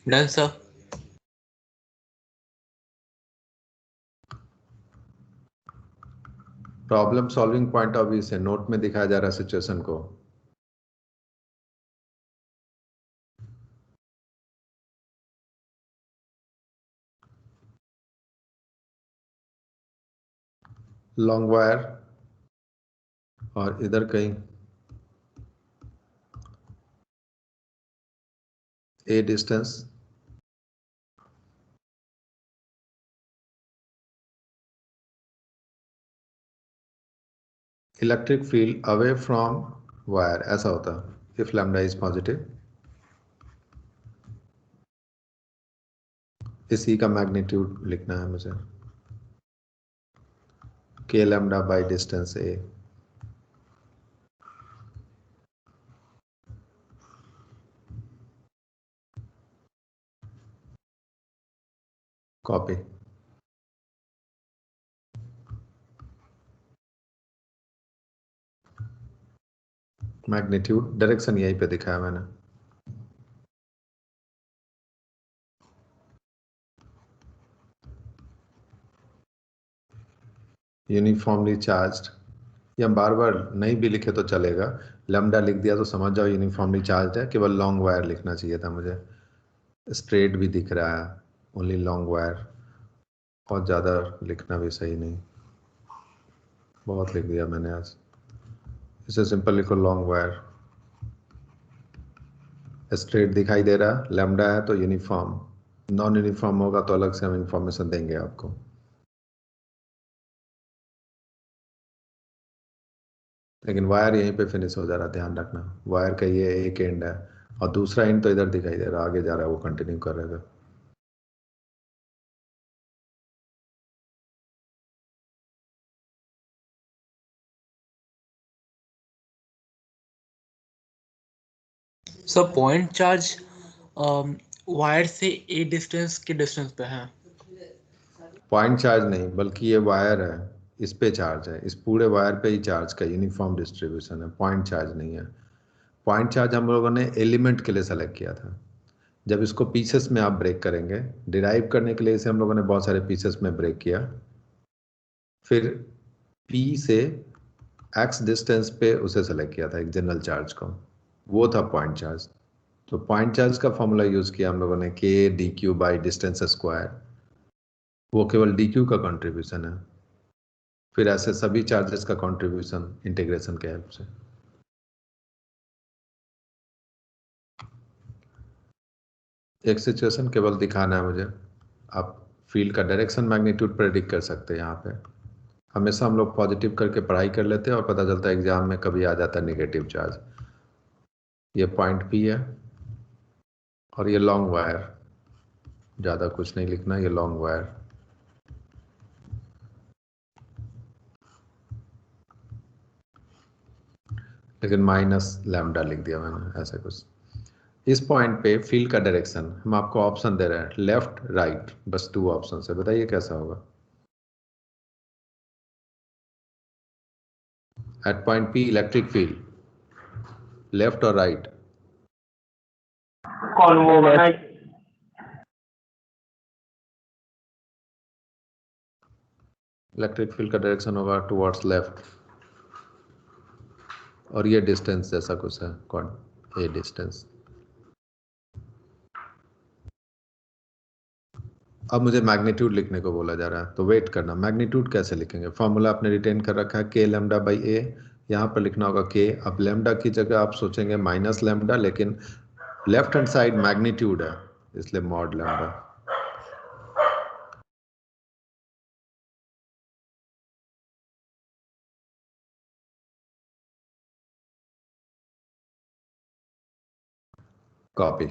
Done, sir. Problem solving point of view से नोट में दिखाया जा रहा है सिचुएशन को. लॉन्ग वायर और इधर कहीं a distance, electric field away from wire, ऐसा होता है इफ लैम्डा इज पॉजिटिव. इसी का मैग्नीट्यूड लिखना है मुझे, k lambda by distance a. Copy. Magnitude direction यहीं पे दिखाया मैंने. यूनिफॉर्मली चार्ज्ड, या बार बार नहीं भी लिखे तो चलेगा. लैम्डा लिख दिया तो समझ जाओ यूनिफॉर्मली चार्ज्ड है. केवल लॉन्ग वायर लिखना चाहिए था मुझे. स्ट्रेट भी दिख रहा है, ओनली लॉन्ग वायर. बहुत ज़्यादा लिखना भी सही नहीं, बहुत लिख दिया मैंने आज. इसे सिंपल लिखो लॉन्ग वायर. स्ट्रेट दिखाई दे रहा है, लैम्डा है तो यूनिफॉर्म. नॉन यूनिफॉर्म होगा तो अलग से हम इंफॉर्मेशन देंगे आपको. लेकिन वायर यहीं पे फिनिश हो जा रहा है, ध्यान रखना। वायर का ये एक एंड है और दूसरा एंड तो इधर दिखाई दे रहा है, आगे जा रहा है, वो कंटिन्यू कर रहेगा। सर पॉइंट चार्ज वायर से ए डिस्टेंस के डिस्टेंस पे है। पॉइंट चार्ज नहीं, बल्कि ये वायर है, इस पे चार्ज है, इस पूरे वायर पे ही चार्ज का यूनिफॉर्म डिस्ट्रीब्यूशन है, पॉइंट चार्ज नहीं है। पॉइंट चार्ज हम लोगों ने एलिमेंट के लिए सेलेक्ट किया था। जब इसको पीसेस में आप ब्रेक करेंगे, डिराइव करने के लिए इसे हम लोगों ने बहुत सारे पीसेस में ब्रेक किया, फिर P से x डिस्टेंस पे उसे सेलेक्ट किया था एक जनरल चार्ज को, वो था पॉइंट चार्ज। तो पॉइंट चार्ज का फॉर्मूला यूज किया हम लोगों ने, k dq by distance square, वो केवल dq का कंट्रीब्यूशन है। फिर ऐसे सभी चार्जेस का कंट्रीब्यूशन इंटीग्रेशन के हेल्प से। एक सिचुएशन केवल दिखाना है मुझे, आप फील्ड का डायरेक्शन मैग्नीट्यूड प्रेडिक्ट कर सकते हैं। यहाँ पे हमेशा हम लोग पॉजिटिव करके पढ़ाई कर लेते हैं और पता चलता है एग्जाम में कभी आ जाता है नेगेटिव चार्ज। ये पॉइंट P है और ये लॉन्ग वायर, ज़्यादा कुछ नहीं लिखना, ये लॉन्ग वायर। लेकिन माइनस लैम्डा लिख दिया मैंने, ऐसे कुछ। इस पॉइंट पे फील्ड का डायरेक्शन हम आपको ऑप्शन दे रहे हैं, लेफ्ट राइट, बस 2 ऑप्शन है, बताइए कैसा होगा। At point P electric field left और राइट। कौन वो वाला? इलेक्ट्रिक फील्ड का डायरेक्शन होगा टुवर्ड्स लेफ्ट, और ये डिस्टेंस जैसा कुछ है, कौन ये डिस्टेंस। अब मुझे मैग्नीट्यूड लिखने को बोला जा रहा है, तो वेट करना। मैग्नीट्यूड कैसे लिखेंगे, फॉर्मूला आपने रिटेन कर रखा है, k लैम्डा बाई a, यहाँ पर लिखना होगा k। अब लैम्डा की जगह आप सोचेंगे माइनस लैम्डा, लेकिन लेफ्ट हैंड साइड मैग्नीट्यूड है, इसलिए mod lambda. Copy.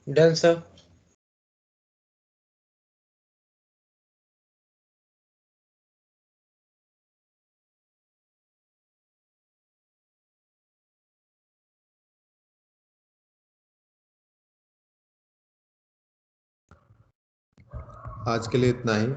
Done sir. आज के लिए इतना ही।